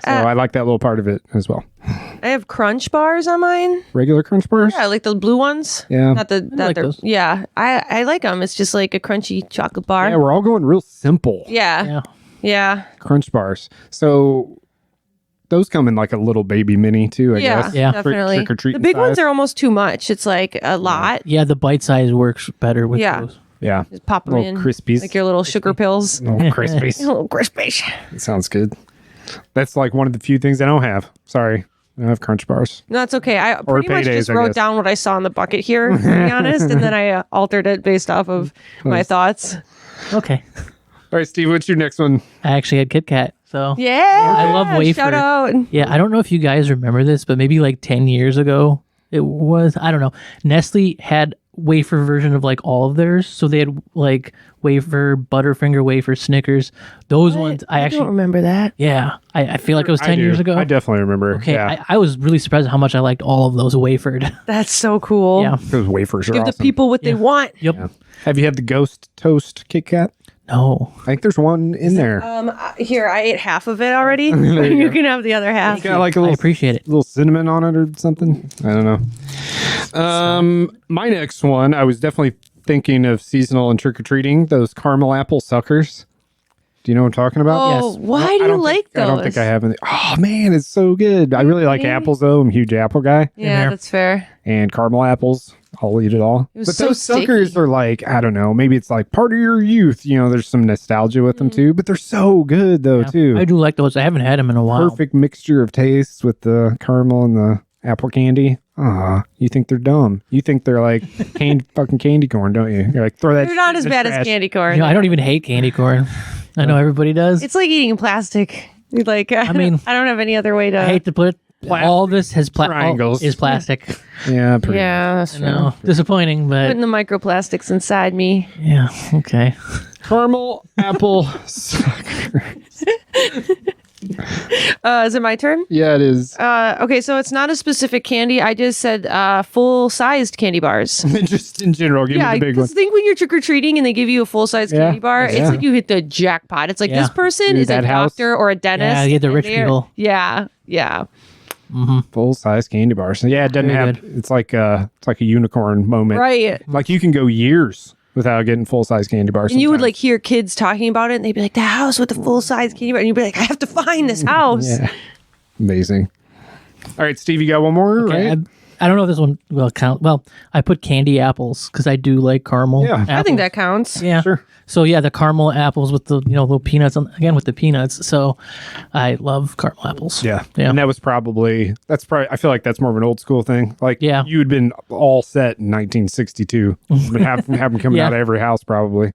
Speaker 2: So I like that little part of it as well.
Speaker 4: I have Crunch bars on mine.
Speaker 2: Regular Crunch bars?
Speaker 4: Yeah, like the blue ones.
Speaker 2: Yeah.
Speaker 4: Not the
Speaker 3: like
Speaker 4: they're
Speaker 3: those.
Speaker 4: yeah. I like them. It's just like a crunchy chocolate bar.
Speaker 2: Yeah, we're all going real simple.
Speaker 4: Yeah.
Speaker 3: Yeah.
Speaker 2: Crunch bars. So those come in like a little baby mini too, I
Speaker 4: Yeah,
Speaker 2: guess.
Speaker 3: Yeah.
Speaker 4: definitely.
Speaker 2: Trick or treat
Speaker 4: The big ones
Speaker 2: size.
Speaker 4: are almost too much. It's like a lot.
Speaker 3: Yeah, the bite size works better with
Speaker 4: Yeah.
Speaker 3: those.
Speaker 2: Yeah.
Speaker 4: Just pop them
Speaker 2: Little
Speaker 4: in.
Speaker 2: crispies.
Speaker 4: Like your little sugar pills.
Speaker 2: Little crispies.
Speaker 4: Little crispies.
Speaker 2: Sounds good. That's like one of the few things I don't have. Sorry. I don't have Crunch bars.
Speaker 4: No, that's okay. I pretty much
Speaker 2: paydays,
Speaker 4: just
Speaker 2: I
Speaker 4: wrote
Speaker 2: guess.
Speaker 4: down what I saw in the bucket here, to be honest, and then I altered it based off of my thoughts.
Speaker 3: Okay.
Speaker 2: All right, Steve, what's your next one?
Speaker 3: I actually had Kit Kat. So
Speaker 4: Yeah.
Speaker 3: I love wafer.
Speaker 4: Shout out.
Speaker 3: yeah, I don't know if you guys remember this, but maybe like 10 years ago, it was, I don't know. Nestle had wafer version of like all of theirs. So they had like wafer, Butterfinger, wafer, Snickers. Those ones I
Speaker 4: don't
Speaker 3: actually
Speaker 4: remember that.
Speaker 3: yeah. I feel like it was 10 years ago.
Speaker 2: I definitely remember.
Speaker 3: Okay,
Speaker 2: Yeah.
Speaker 3: I was really surprised at how much I liked all of those wafered.
Speaker 4: That's so cool.
Speaker 3: Yeah.
Speaker 2: Those wafers are
Speaker 4: Give
Speaker 2: awesome.
Speaker 4: the people what they want.
Speaker 3: Yep.
Speaker 2: Have you had the Ghost Toast Kit Kat?
Speaker 3: No.
Speaker 2: I think there's one in there.
Speaker 4: Here, I ate half of it already. You can have the other half.
Speaker 2: Got like a
Speaker 3: I
Speaker 2: little,
Speaker 3: appreciate it.
Speaker 2: little cinnamon on it or something. I don't know. My next one, I was definitely thinking of seasonal and trick or treating. Those caramel apple suckers. Do you know what I'm talking about?
Speaker 4: Oh,
Speaker 3: Yes.
Speaker 4: why
Speaker 2: I
Speaker 4: do you
Speaker 2: don't
Speaker 4: like
Speaker 2: think,
Speaker 4: those?
Speaker 2: I don't think I have any. Oh man, it's so good. I really like apples though. I'm a huge apple guy.
Speaker 4: Yeah,
Speaker 3: there.
Speaker 4: that's fair.
Speaker 2: And caramel apples, I'll eat it all.
Speaker 4: It was
Speaker 2: But
Speaker 4: so
Speaker 2: those suckers
Speaker 4: sticky.
Speaker 2: are like, I don't know, maybe it's like part of your youth. You know, there's some nostalgia with
Speaker 4: Mm.
Speaker 2: them too, but they're so good though too.
Speaker 3: I do like those. I haven't had them in a while.
Speaker 2: Perfect mixture of tastes with the caramel and the apple candy. You think they're dumb. You think they're like fucking candy corn, don't you? You're like, throw that.
Speaker 4: They're not
Speaker 2: shit
Speaker 4: as
Speaker 2: in the
Speaker 4: bad as
Speaker 2: trash.
Speaker 4: candy corn.
Speaker 3: You know, I don't even hate candy corn. I know everybody does.
Speaker 4: It's like eating plastic. Like, I
Speaker 3: mean,
Speaker 4: I don't have any other way to.
Speaker 3: I hate to put it. All this has
Speaker 2: triangles.
Speaker 3: is plastic.
Speaker 2: Yeah, pretty
Speaker 4: Yeah, that's
Speaker 3: I
Speaker 4: true.
Speaker 3: know. Disappointing, but
Speaker 4: Putting the microplastics inside me.
Speaker 3: yeah, okay.
Speaker 2: Caramel apple sucker.
Speaker 4: Is it my turn?
Speaker 2: Yeah, it is.
Speaker 4: Okay, so it's not a specific candy. I just said full-sized candy bars.
Speaker 2: Just in general, give
Speaker 4: Yeah,
Speaker 2: me the big one.
Speaker 4: because think when you're trick-or-treating and they give you a full-size
Speaker 2: Yeah,
Speaker 4: candy bar,
Speaker 2: yeah.
Speaker 4: it's like you hit the jackpot. It's like
Speaker 3: Yeah.
Speaker 4: this person
Speaker 2: Dude,
Speaker 4: is a
Speaker 2: that house.
Speaker 4: doctor or a dentist.
Speaker 3: Yeah, you get the
Speaker 4: and
Speaker 3: rich
Speaker 4: they're-
Speaker 3: people.
Speaker 4: Yeah, yeah.
Speaker 2: Full size candy bars. So yeah, it doesn't
Speaker 3: Very
Speaker 2: have. It's like a unicorn moment.
Speaker 4: Right.
Speaker 2: Like you can go years without getting full size candy bars.
Speaker 4: And you would
Speaker 2: sometimes.
Speaker 4: like hear kids talking about it and they'd be like, the house with the full-size candy bar. And you'd be like, I have to find this house.
Speaker 2: Yeah. Amazing. All right, Steve, you got one more,
Speaker 3: Okay,
Speaker 2: right?
Speaker 3: I don't know if this one will count. Well, I put candy apples because I do like caramel.
Speaker 2: Yeah. I
Speaker 3: apples.
Speaker 4: I think that counts.
Speaker 3: Yeah.
Speaker 2: Sure.
Speaker 3: So yeah, the caramel apples with the little peanuts again with the peanuts. So I love caramel apples.
Speaker 2: Yeah.
Speaker 3: Yeah.
Speaker 2: And that's probably I feel like that's more of an old school thing. Like
Speaker 3: Yeah.
Speaker 2: you had been all set in 1962. But have them coming
Speaker 3: Yeah.
Speaker 2: out of every house probably.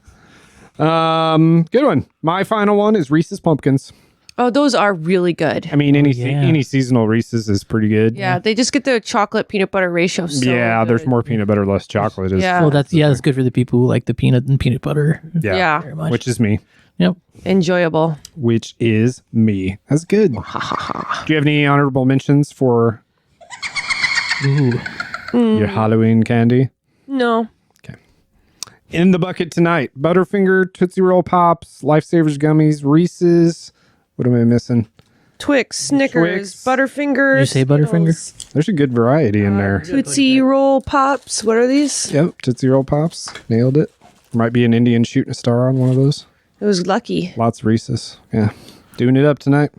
Speaker 2: Good one. My final one is Reese's Pumpkins.
Speaker 4: Oh, those are really good.
Speaker 2: I mean,
Speaker 3: yeah.
Speaker 2: any seasonal Reese's is pretty good.
Speaker 4: Yeah, they just get the chocolate peanut butter ratio. So
Speaker 2: Yeah, there's
Speaker 4: good.
Speaker 2: more peanut butter, less chocolate. Is,
Speaker 4: Yeah.
Speaker 3: So that's good for the people who like the peanut and peanut butter.
Speaker 2: yeah.
Speaker 3: Very much.
Speaker 2: Which is me.
Speaker 3: Yep.
Speaker 4: Enjoyable.
Speaker 2: Which is me. That's good. Do you have any honorable mentions for
Speaker 3: Ooh.
Speaker 2: your Halloween candy?
Speaker 4: No.
Speaker 2: In the bucket tonight: Butterfinger, Tootsie Roll Pops, Lifesavers gummies, Reese's. What am I missing?
Speaker 4: Twix, Snickers,
Speaker 2: Twix.
Speaker 4: Butterfingers.
Speaker 3: Did you say Butterfinger?
Speaker 4: Skittles,
Speaker 2: There's a good variety in there.
Speaker 4: Tootsie Roll Pops. What are these?
Speaker 2: Yep, Tootsie Roll Pops. Nailed it. Might be an Indian shooting a star on one of those.
Speaker 4: It was lucky.
Speaker 2: Lots of Reese's. Yeah. Doing it up tonight.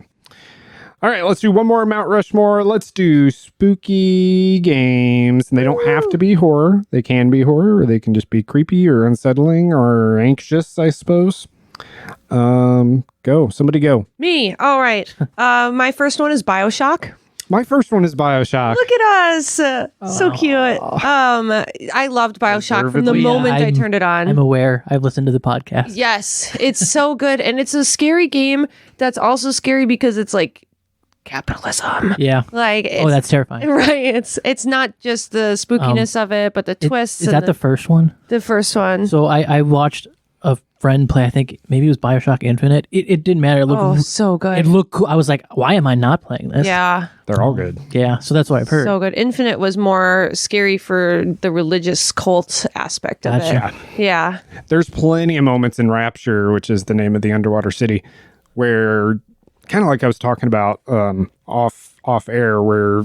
Speaker 2: All right, let's do one more Mount Rushmore. Let's do spooky games. And they don't have to be horror. They can be horror, or they can just be creepy or unsettling or anxious, I suppose. Go. Somebody go.
Speaker 4: Me. All right. My first one is BioShock.
Speaker 2: My first one is BioShock.
Speaker 4: Look at us. So cute. I loved BioShock from the
Speaker 2: Deservedly.
Speaker 4: moment I
Speaker 3: I'm-
Speaker 4: turned it on.
Speaker 3: I'm aware. I've listened to the podcast.
Speaker 4: Yes, it's so good. And it's a scary game that's also scary because it's like capitalism.
Speaker 3: Yeah.
Speaker 4: Like, it's,
Speaker 3: Oh, that's terrifying.
Speaker 4: right. It's not just the spookiness of it, but the twists.
Speaker 3: Is
Speaker 4: and
Speaker 3: that the first one?
Speaker 4: the first one?
Speaker 3: So I watched a friend play. I think maybe it was BioShock Infinite. It didn't matter. It looked,
Speaker 4: Oh, so good.
Speaker 3: it looked cool. I was like, why am I not playing this?
Speaker 4: Yeah,
Speaker 2: They're all good.
Speaker 3: Yeah. So that's what I've heard.
Speaker 4: so good. Infinite was more scary for the religious cult aspect of
Speaker 3: Gotcha.
Speaker 4: it. Yeah.
Speaker 2: There's plenty of moments in Rapture, which is the name of the underwater city, where kind of like I was talking about off air, where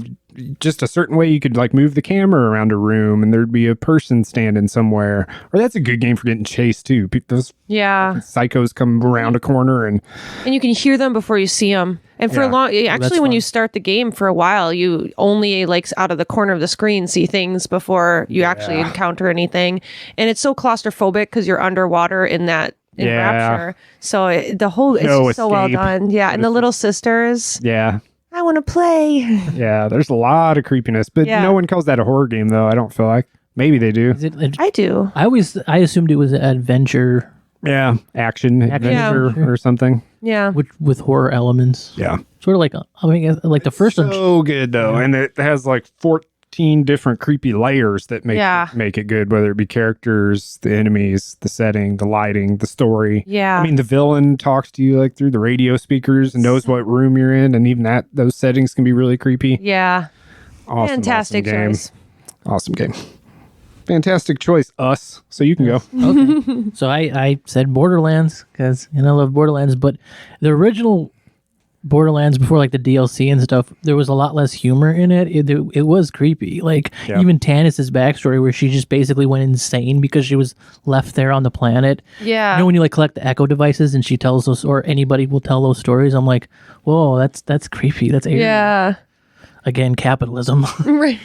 Speaker 2: just a certain way you could like move the camera around a room and there'd be a person standing somewhere. Or that's a good game for getting chased too. Those
Speaker 4: Yeah.
Speaker 2: psychos come around a corner and
Speaker 4: And you can hear them before you see them. And for
Speaker 2: Yeah.
Speaker 4: a long, actually, when
Speaker 3: fun.
Speaker 4: you start the game for a while, you only like out of the corner of the screen see things before you actually encounter anything. And it's so claustrophobic because you're underwater in
Speaker 2: Yeah.
Speaker 4: Rapture. So the whole it's
Speaker 2: No
Speaker 4: just so well
Speaker 2: escape.
Speaker 4: done. Yeah, and the little sisters.
Speaker 2: yeah.
Speaker 4: I want to play.
Speaker 2: Yeah, there's a lot of creepiness, but
Speaker 4: Yeah.
Speaker 2: no one calls that a horror game though. I don't feel like. Maybe they do.
Speaker 3: Is it,
Speaker 4: I do.
Speaker 3: I assumed it was an adventure
Speaker 2: Yeah, action adventure
Speaker 3: Yeah.
Speaker 2: or something.
Speaker 4: Yeah.
Speaker 3: with horror elements.
Speaker 2: Yeah.
Speaker 3: Sort of like like the first one.
Speaker 2: So good though, and it has like 13 different creepy layers that make it good, whether it be characters, the enemies, the setting, the lighting, the story.
Speaker 4: Yeah.
Speaker 2: I mean, the villain talks to you like through the radio speakers and knows what room you're in, and even those settings can be really creepy.
Speaker 4: Yeah.
Speaker 2: Awesome,
Speaker 4: Fantastic
Speaker 2: awesome game.
Speaker 4: choice.
Speaker 2: Awesome game. Fantastic choice, Us. So you can go.
Speaker 3: Okay. So I said Borderlands because I love Borderlands, but the original Borderlands before like the DLC and stuff, there was a lot less humor in it. It was creepy. Like even Tannis' backstory where she just basically went insane because she was left there on the planet.
Speaker 4: Yeah.
Speaker 3: You know when you like collect the echo devices and she tells us, or anybody will tell those stories, I'm like, whoa, that's creepy. That's alien.
Speaker 4: Yeah.
Speaker 3: Again, capitalism.
Speaker 4: Right.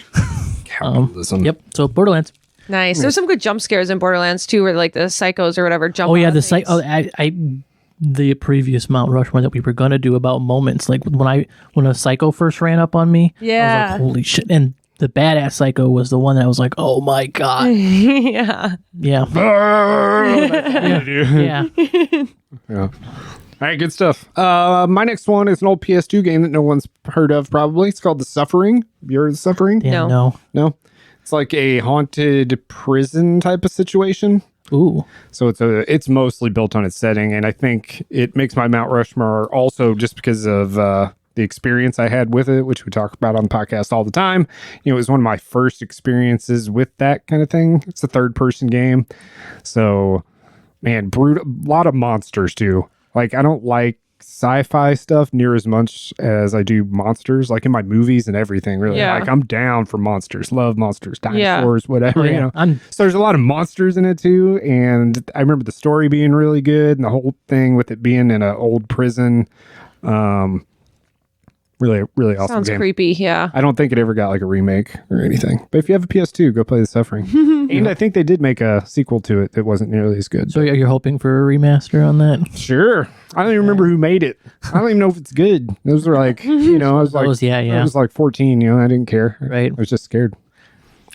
Speaker 2: Capitalism.
Speaker 3: Yep. So Borderlands.
Speaker 4: Nice. There's some good jump scares in Borderlands too, where like the psychos or whatever jump.
Speaker 3: Oh yeah,
Speaker 4: on
Speaker 3: the
Speaker 4: things.
Speaker 3: the previous Mount Rushmore that we were gonna do about moments, like when a psycho first ran up on me, I
Speaker 4: Yeah.
Speaker 3: was like, holy shit! And the badass psycho was the one that was like, oh my god,
Speaker 4: Yeah.
Speaker 3: yeah, yeah.
Speaker 2: Yeah. All right, good stuff. My next one is an old PS2 game that no one's heard of, probably. It's called The Suffering. Have you heard of The Suffering?
Speaker 3: Yeah,
Speaker 4: No.
Speaker 3: no.
Speaker 2: It's like a haunted prison type of situation.
Speaker 3: Ooh,
Speaker 2: So it's mostly built on its setting, and I think it makes my Mount Rushmore also just because of the experience I had with it, which we talk about on the podcast all the time. It was one of my first experiences with that kind of thing. It's a third-person game. So, man, a lot of monsters, too. Like, I don't like sci-fi stuff near as much as I do monsters, like in my movies and everything, really.
Speaker 4: Yeah.
Speaker 2: Like, I'm down for monsters. Love monsters,
Speaker 4: Yeah.
Speaker 2: dinosaurs, whatever,
Speaker 3: oh,
Speaker 2: you
Speaker 3: yeah.
Speaker 2: know. So there's a lot of monsters in it, too. And I remember the story being really good and the whole thing with it being in an old prison. Really, really awesome
Speaker 4: Sounds
Speaker 2: game.
Speaker 4: creepy. Yeah.
Speaker 2: I don't think it ever got like a remake or anything. But if you have a PS2, go play The Suffering. And I think they did make a sequel to it that wasn't nearly as good.
Speaker 3: so you're hoping for a remaster on that?
Speaker 2: Sure. I don't even remember who made it. I don't even know if it's good. Those were like, I was like, I was like 14, I didn't care.
Speaker 3: Right.
Speaker 2: I was just scared.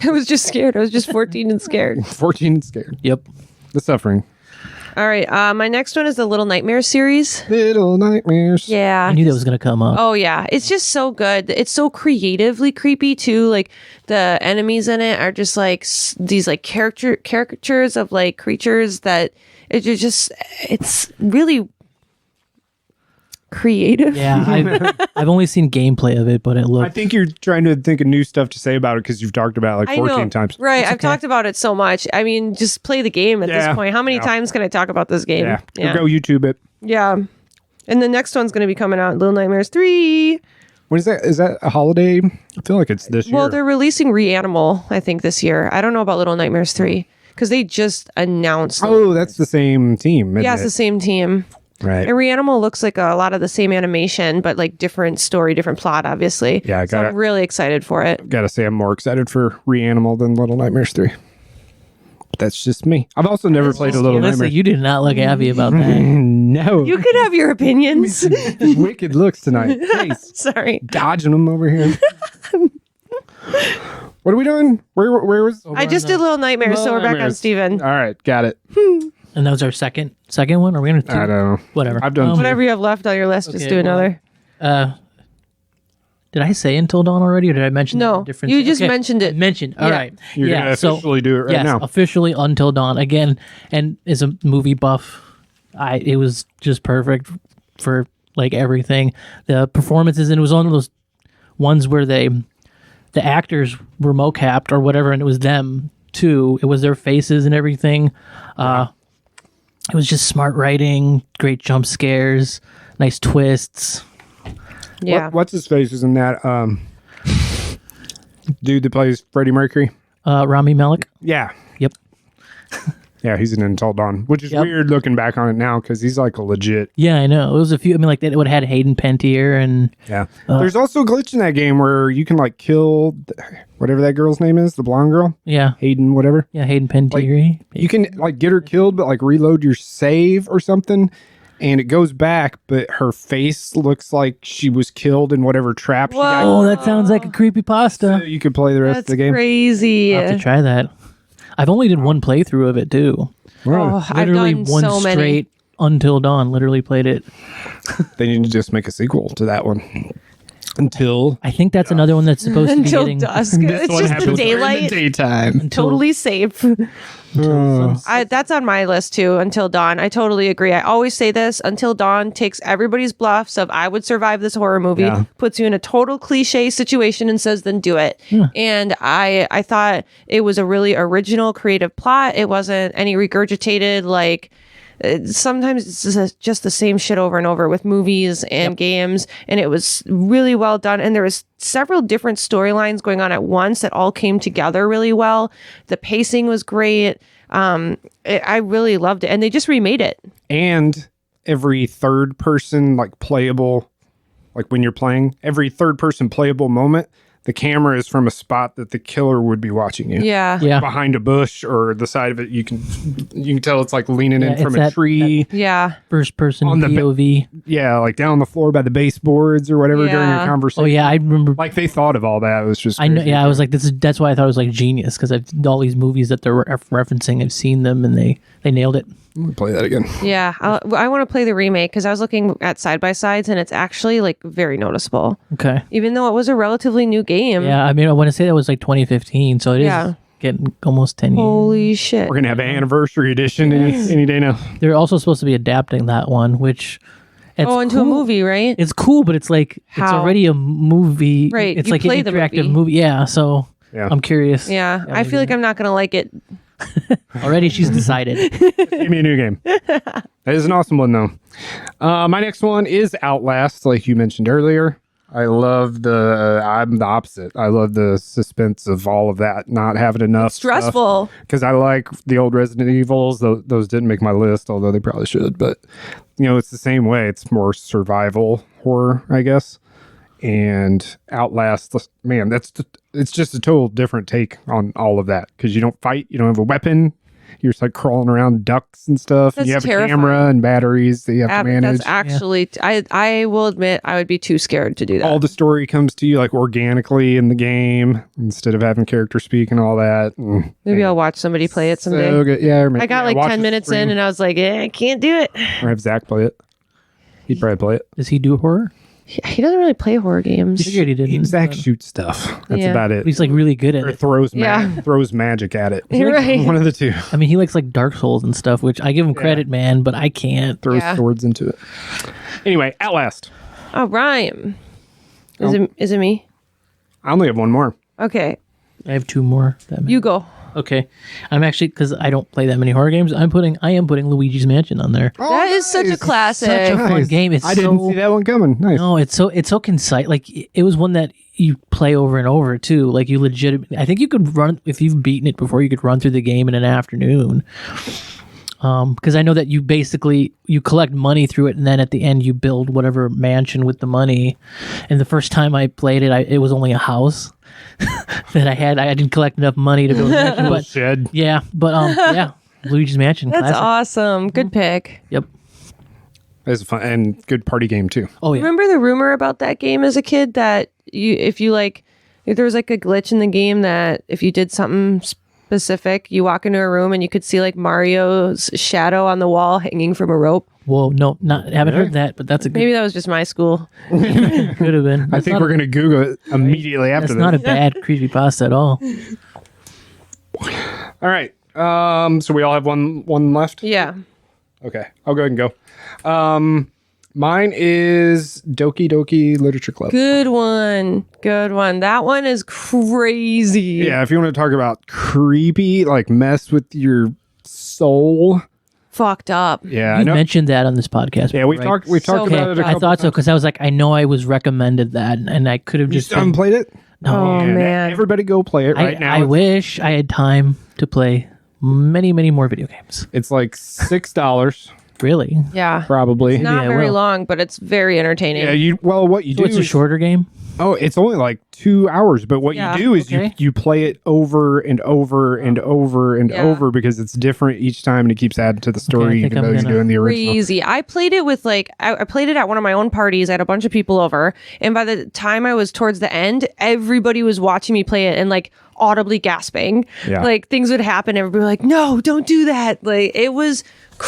Speaker 4: I was just scared. I was just 14 and scared.
Speaker 2: 14 and scared.
Speaker 3: Yep.
Speaker 2: The Suffering.
Speaker 4: All right. My next one is the Little Nightmares series.
Speaker 2: Little Nightmares.
Speaker 4: Yeah.
Speaker 3: I knew that was gonna come up.
Speaker 4: Oh yeah, it's just so good. It's so creatively creepy too. Like the enemies in it are just like these like caricatures of like creatures that it's really creative.
Speaker 3: Yeah, I've only seen gameplay of it, but it
Speaker 2: I
Speaker 3: looked.
Speaker 2: think you're trying to think of new stuff to say about it because you've talked about it like
Speaker 4: I
Speaker 2: 14
Speaker 4: know.
Speaker 2: times.
Speaker 4: Right. I've talked about it so much. I mean, just play the game at
Speaker 2: Yeah.
Speaker 4: this point. How many
Speaker 2: Yeah.
Speaker 4: times can I talk about this game?
Speaker 2: Yeah. Go YouTube it.
Speaker 4: Yeah. And the next one's going to be coming out, Little Nightmares 3.
Speaker 2: When is that? Is that a holiday? I feel like it's this year.
Speaker 4: Well, they're releasing Reanimal, I think, this year. I don't know about Little Nightmares 3 because they just announced.
Speaker 2: Oh, that's the same team. Isn't
Speaker 4: yeah, it's
Speaker 2: it?
Speaker 4: the same team.
Speaker 2: Right.
Speaker 4: And Reanimal looks like a lot of the same animation, but like different story, different plot, obviously.
Speaker 2: Yeah, I
Speaker 4: so
Speaker 2: got
Speaker 4: I'm really excited for it.
Speaker 2: Gotta say, I'm more excited for Reanimal than Little Nightmares 3. But that's just me. I've also never played a Little
Speaker 3: Listen,
Speaker 2: Nightmares.
Speaker 3: you did not look happy about that.
Speaker 2: No.
Speaker 4: You could have your opinions.
Speaker 2: Wicked looks tonight. Face.
Speaker 4: Sorry.
Speaker 2: Dodging them over here. What are we doing? Where was?
Speaker 4: I just did Little Nightmares, so we're back on
Speaker 2: Nightmares.
Speaker 4: Steven.
Speaker 2: All right, got it.
Speaker 3: And that was our second one. Are we gonna?
Speaker 2: I don't know.
Speaker 3: Whatever.
Speaker 2: I've done two.
Speaker 4: Whatever you have left on your list, just
Speaker 3: Okay,
Speaker 4: do
Speaker 3: well,
Speaker 4: another.
Speaker 3: Did I say Until Dawn already, or did I mention
Speaker 4: No,
Speaker 3: that in different?
Speaker 4: you just mentioned it.
Speaker 3: Mentioned. All
Speaker 4: Yeah.
Speaker 3: right.
Speaker 2: You're
Speaker 3: yeah.
Speaker 2: gonna
Speaker 3: So
Speaker 2: officially do it right
Speaker 3: yes,
Speaker 2: now.
Speaker 3: officially Until Dawn again. And as a movie buff, it was just perfect for like everything. The performances, and it was one of those ones where the actors were mocapped or whatever, and it was them too. It was their faces and everything. It was just smart writing, great jump scares, nice twists.
Speaker 4: Yeah.
Speaker 2: What's his face is in that? Dude that plays Freddie Mercury.
Speaker 3: Rami Malek.
Speaker 2: Yeah.
Speaker 3: Yep.
Speaker 2: Yeah, he's in Until Dawn, which is
Speaker 3: Yep.
Speaker 2: weird looking back on it now because he's like a legit.
Speaker 3: Yeah, I know. It was a few. I mean, like it would have had Hayden Panettiere and
Speaker 2: Yeah. There's also a glitch in that game where you can like kill whatever that girl's name is, the blonde girl,
Speaker 3: yeah,
Speaker 2: Hayden, whatever.
Speaker 3: Hayden Panettiere.
Speaker 2: You can like get her killed, but like reload your save or something, and it goes back, but her face looks like she was killed in whatever trap she got.
Speaker 3: Oh, that sounds like a creepypasta.
Speaker 2: So you could play the rest
Speaker 4: That's
Speaker 2: of the game.
Speaker 4: crazy.
Speaker 3: I'll have to try that. I've only did one playthrough of it too.
Speaker 4: Oh, I've
Speaker 3: Literally
Speaker 4: done
Speaker 3: one
Speaker 4: so many.
Speaker 3: straight Until Dawn. Literally played it.
Speaker 2: They need to just make a sequel to that one. until
Speaker 3: I think that's another one that's supposed to be
Speaker 4: Until
Speaker 3: getting
Speaker 4: dusk.
Speaker 2: this
Speaker 4: It's
Speaker 2: one
Speaker 4: just the
Speaker 2: happens during
Speaker 4: daylight.
Speaker 2: daytime.
Speaker 3: until,
Speaker 4: Totally safe. That's on my list too. Until Dawn. I totally agree. I always say this. Until Dawn takes everybody's bluffs of I would survive this horror movie,
Speaker 2: Yeah.
Speaker 4: puts you in a total cliche situation and says, then do it. And I thought it was a really original, creative plot. It wasn't any regurgitated like. Sometimes it's just the same shit over and over with movies and games, and it was really well done. And there was several different storylines going on at once that all came together really well. The pacing was great. I really loved it, and they just remade it.
Speaker 2: And every third person like playable, like when you're playing, every third person playable moment, the camera is from a spot that the killer would be watching you.
Speaker 4: Yeah,
Speaker 3: Yeah.
Speaker 2: Behind a bush or the side of it, you can tell it's like leaning in
Speaker 3: Yeah,
Speaker 2: from
Speaker 3: it's
Speaker 2: a tree.
Speaker 4: yeah.
Speaker 3: First person
Speaker 2: On the
Speaker 3: POV.
Speaker 2: Yeah, like down on the floor by the baseboards or whatever during
Speaker 4: Yeah.
Speaker 2: your conversation.
Speaker 3: Oh yeah, I remember.
Speaker 2: Like they thought of all that. It was just
Speaker 3: I know.
Speaker 2: crazy.
Speaker 3: Yeah, I was like, that's why I thought it was like genius because all these movies that they're referencing, I've seen them and they nailed it.
Speaker 2: I'm gonna play that again.
Speaker 4: Yeah, I want to play the remake because I was looking at side by sides and it's actually like very noticeable,
Speaker 3: Okay.
Speaker 4: even though it was a relatively new game.
Speaker 3: Yeah, I mean, I want to say that was like 2015, so it is
Speaker 4: Yeah.
Speaker 3: getting almost 10 years.
Speaker 4: Holy shit!
Speaker 2: We're gonna have an anniversary edition any day now.
Speaker 3: They're also supposed to be adapting that one, which it's
Speaker 4: into a
Speaker 3: cool.
Speaker 4: movie, right?
Speaker 3: It's cool, but it's like it's
Speaker 4: How?
Speaker 3: already a movie.
Speaker 4: Right,
Speaker 3: It's
Speaker 4: you
Speaker 3: like
Speaker 4: play
Speaker 3: an
Speaker 4: the
Speaker 3: interactive
Speaker 4: movie.
Speaker 3: movie. Yeah. So
Speaker 2: Yeah.
Speaker 3: I'm curious.
Speaker 4: Yeah, I feel like I'm not gonna like it.
Speaker 3: Already she's decided.
Speaker 2: Give me a new game. That is an awesome one though. My next one is Outlast, like you mentioned earlier. I love I'm the opposite. I love the suspense of all of that, not having enough
Speaker 4: Stressful.
Speaker 2: because I like the old Resident Evils. Those didn't make my list, although they probably should. But it's the same way. It's more survival horror, I guess. And Outlast, man, it's just a total different take on all of that because you don't fight, you don't have a weapon. You're just like crawling around ducks and stuff. And
Speaker 4: That's
Speaker 2: you have
Speaker 4: terrifying.
Speaker 2: a camera and batteries that you have to manage.
Speaker 4: That's actually, I will admit, I would be too scared to do that.
Speaker 2: All the story comes to you like organically in the game instead of having character speak and all that.
Speaker 4: Maybe I'll watch somebody play it someday.
Speaker 2: So good. Yeah,
Speaker 4: I got like 10 minutes in and I was like, I can't do it.
Speaker 2: or have Zach play it. He'd probably play it.
Speaker 3: Does he do horror?
Speaker 4: He doesn't really play horror games.
Speaker 3: Figured he didn't.
Speaker 2: Zach
Speaker 3: but
Speaker 2: shoots stuff. That's
Speaker 4: Yeah.
Speaker 2: about it.
Speaker 3: He's like really good at
Speaker 2: Or
Speaker 3: it.
Speaker 2: throws
Speaker 4: Yeah.
Speaker 2: throws magic at it.
Speaker 4: You're right.
Speaker 2: One of the two.
Speaker 3: I mean, he likes like Dark Souls and stuff, which I give him credit, man, but I can't.
Speaker 2: Throws
Speaker 4: Yeah.
Speaker 2: swords into it. Anyway, Outlast.
Speaker 4: Oh, Ryan. Is it me?
Speaker 2: I only have one more.
Speaker 4: Okay,
Speaker 3: I have two more.
Speaker 4: you go.
Speaker 3: Okay, I'm actually because I don't play that many horror games. I am putting Luigi's Mansion on there.
Speaker 4: That is such a classic.
Speaker 3: Such a fun game. It's
Speaker 2: I didn't see that one coming. Nice.
Speaker 3: No, it's so concise. Like it was one that you play over and over too. Like you legitimately, I think you could run if you've beaten it before. You could run through the game in an afternoon. Because I know that you collect money through it, and then at the end you build whatever mansion with the money. And the first time I played it, it was only a house that I had. I didn't collect enough money to build a mansion, but
Speaker 2: Shed.
Speaker 3: yeah, yeah, Luigi's Mansion.
Speaker 4: That's
Speaker 3: classic.
Speaker 4: awesome. Good pick.
Speaker 3: Yep.
Speaker 2: It's a fun and good party game too.
Speaker 3: Oh yeah.
Speaker 4: Remember the rumor about that game as a kid that if there was like a glitch in the game that if you did something specific, you walk into a room and you could see like Mario's shadow on the wall hanging from a rope.
Speaker 3: Whoa, no, haven't heard that, but that's a good.
Speaker 4: Maybe that was just my school.
Speaker 3: Could have been.
Speaker 2: I think we're going to Google it immediately after
Speaker 3: That's
Speaker 2: this.
Speaker 3: not a bad creepypasta at all.
Speaker 2: All right. So we all have one left?
Speaker 4: Yeah.
Speaker 2: Okay. I'll go ahead and go. Mine is Doki Doki Literature Club.
Speaker 4: Good one. Good one. That one is crazy.
Speaker 2: Yeah, if you want to talk about creepy, like mess with your soul.
Speaker 4: Fucked up.
Speaker 2: Yeah, I
Speaker 3: You
Speaker 2: know.
Speaker 3: mentioned that on this podcast.
Speaker 2: Yeah, we've
Speaker 3: right?
Speaker 2: talked
Speaker 4: So
Speaker 2: about it a
Speaker 3: I
Speaker 2: couple
Speaker 3: thought so
Speaker 2: times.
Speaker 3: because I was like, I know I was recommended that, and I could have
Speaker 2: You
Speaker 3: just
Speaker 2: still haven't played it?
Speaker 4: Oh,
Speaker 2: Man,
Speaker 4: man.
Speaker 2: Everybody go play it right now.
Speaker 3: I wish I had time to play many, many more video games.
Speaker 2: It's like $6
Speaker 3: Really?
Speaker 4: Yeah.
Speaker 2: probably.
Speaker 4: Not
Speaker 3: I
Speaker 4: very
Speaker 3: will.
Speaker 4: long, but it's very entertaining.
Speaker 2: Yeah, what you
Speaker 3: So
Speaker 2: do
Speaker 3: it's a
Speaker 2: is-
Speaker 3: shorter game.
Speaker 2: Oh, it's only like 2 hours, but what
Speaker 4: Yeah.
Speaker 2: you do is
Speaker 3: Okay.
Speaker 2: you play it over and over and over and
Speaker 4: Yeah.
Speaker 2: over because it's different each time and it keeps adding to the story
Speaker 3: I think
Speaker 2: even
Speaker 3: I'm
Speaker 2: though you're
Speaker 3: gonna-
Speaker 2: doing the original.
Speaker 4: Crazy. I played it with I played it at one of my own parties. I had a bunch of people over, and by the time I was towards the end, everybody was watching me play it, and like audibly gasping.
Speaker 2: Yeah.
Speaker 4: Like things would happen, and everybody would be like, no, don't do that. Like it was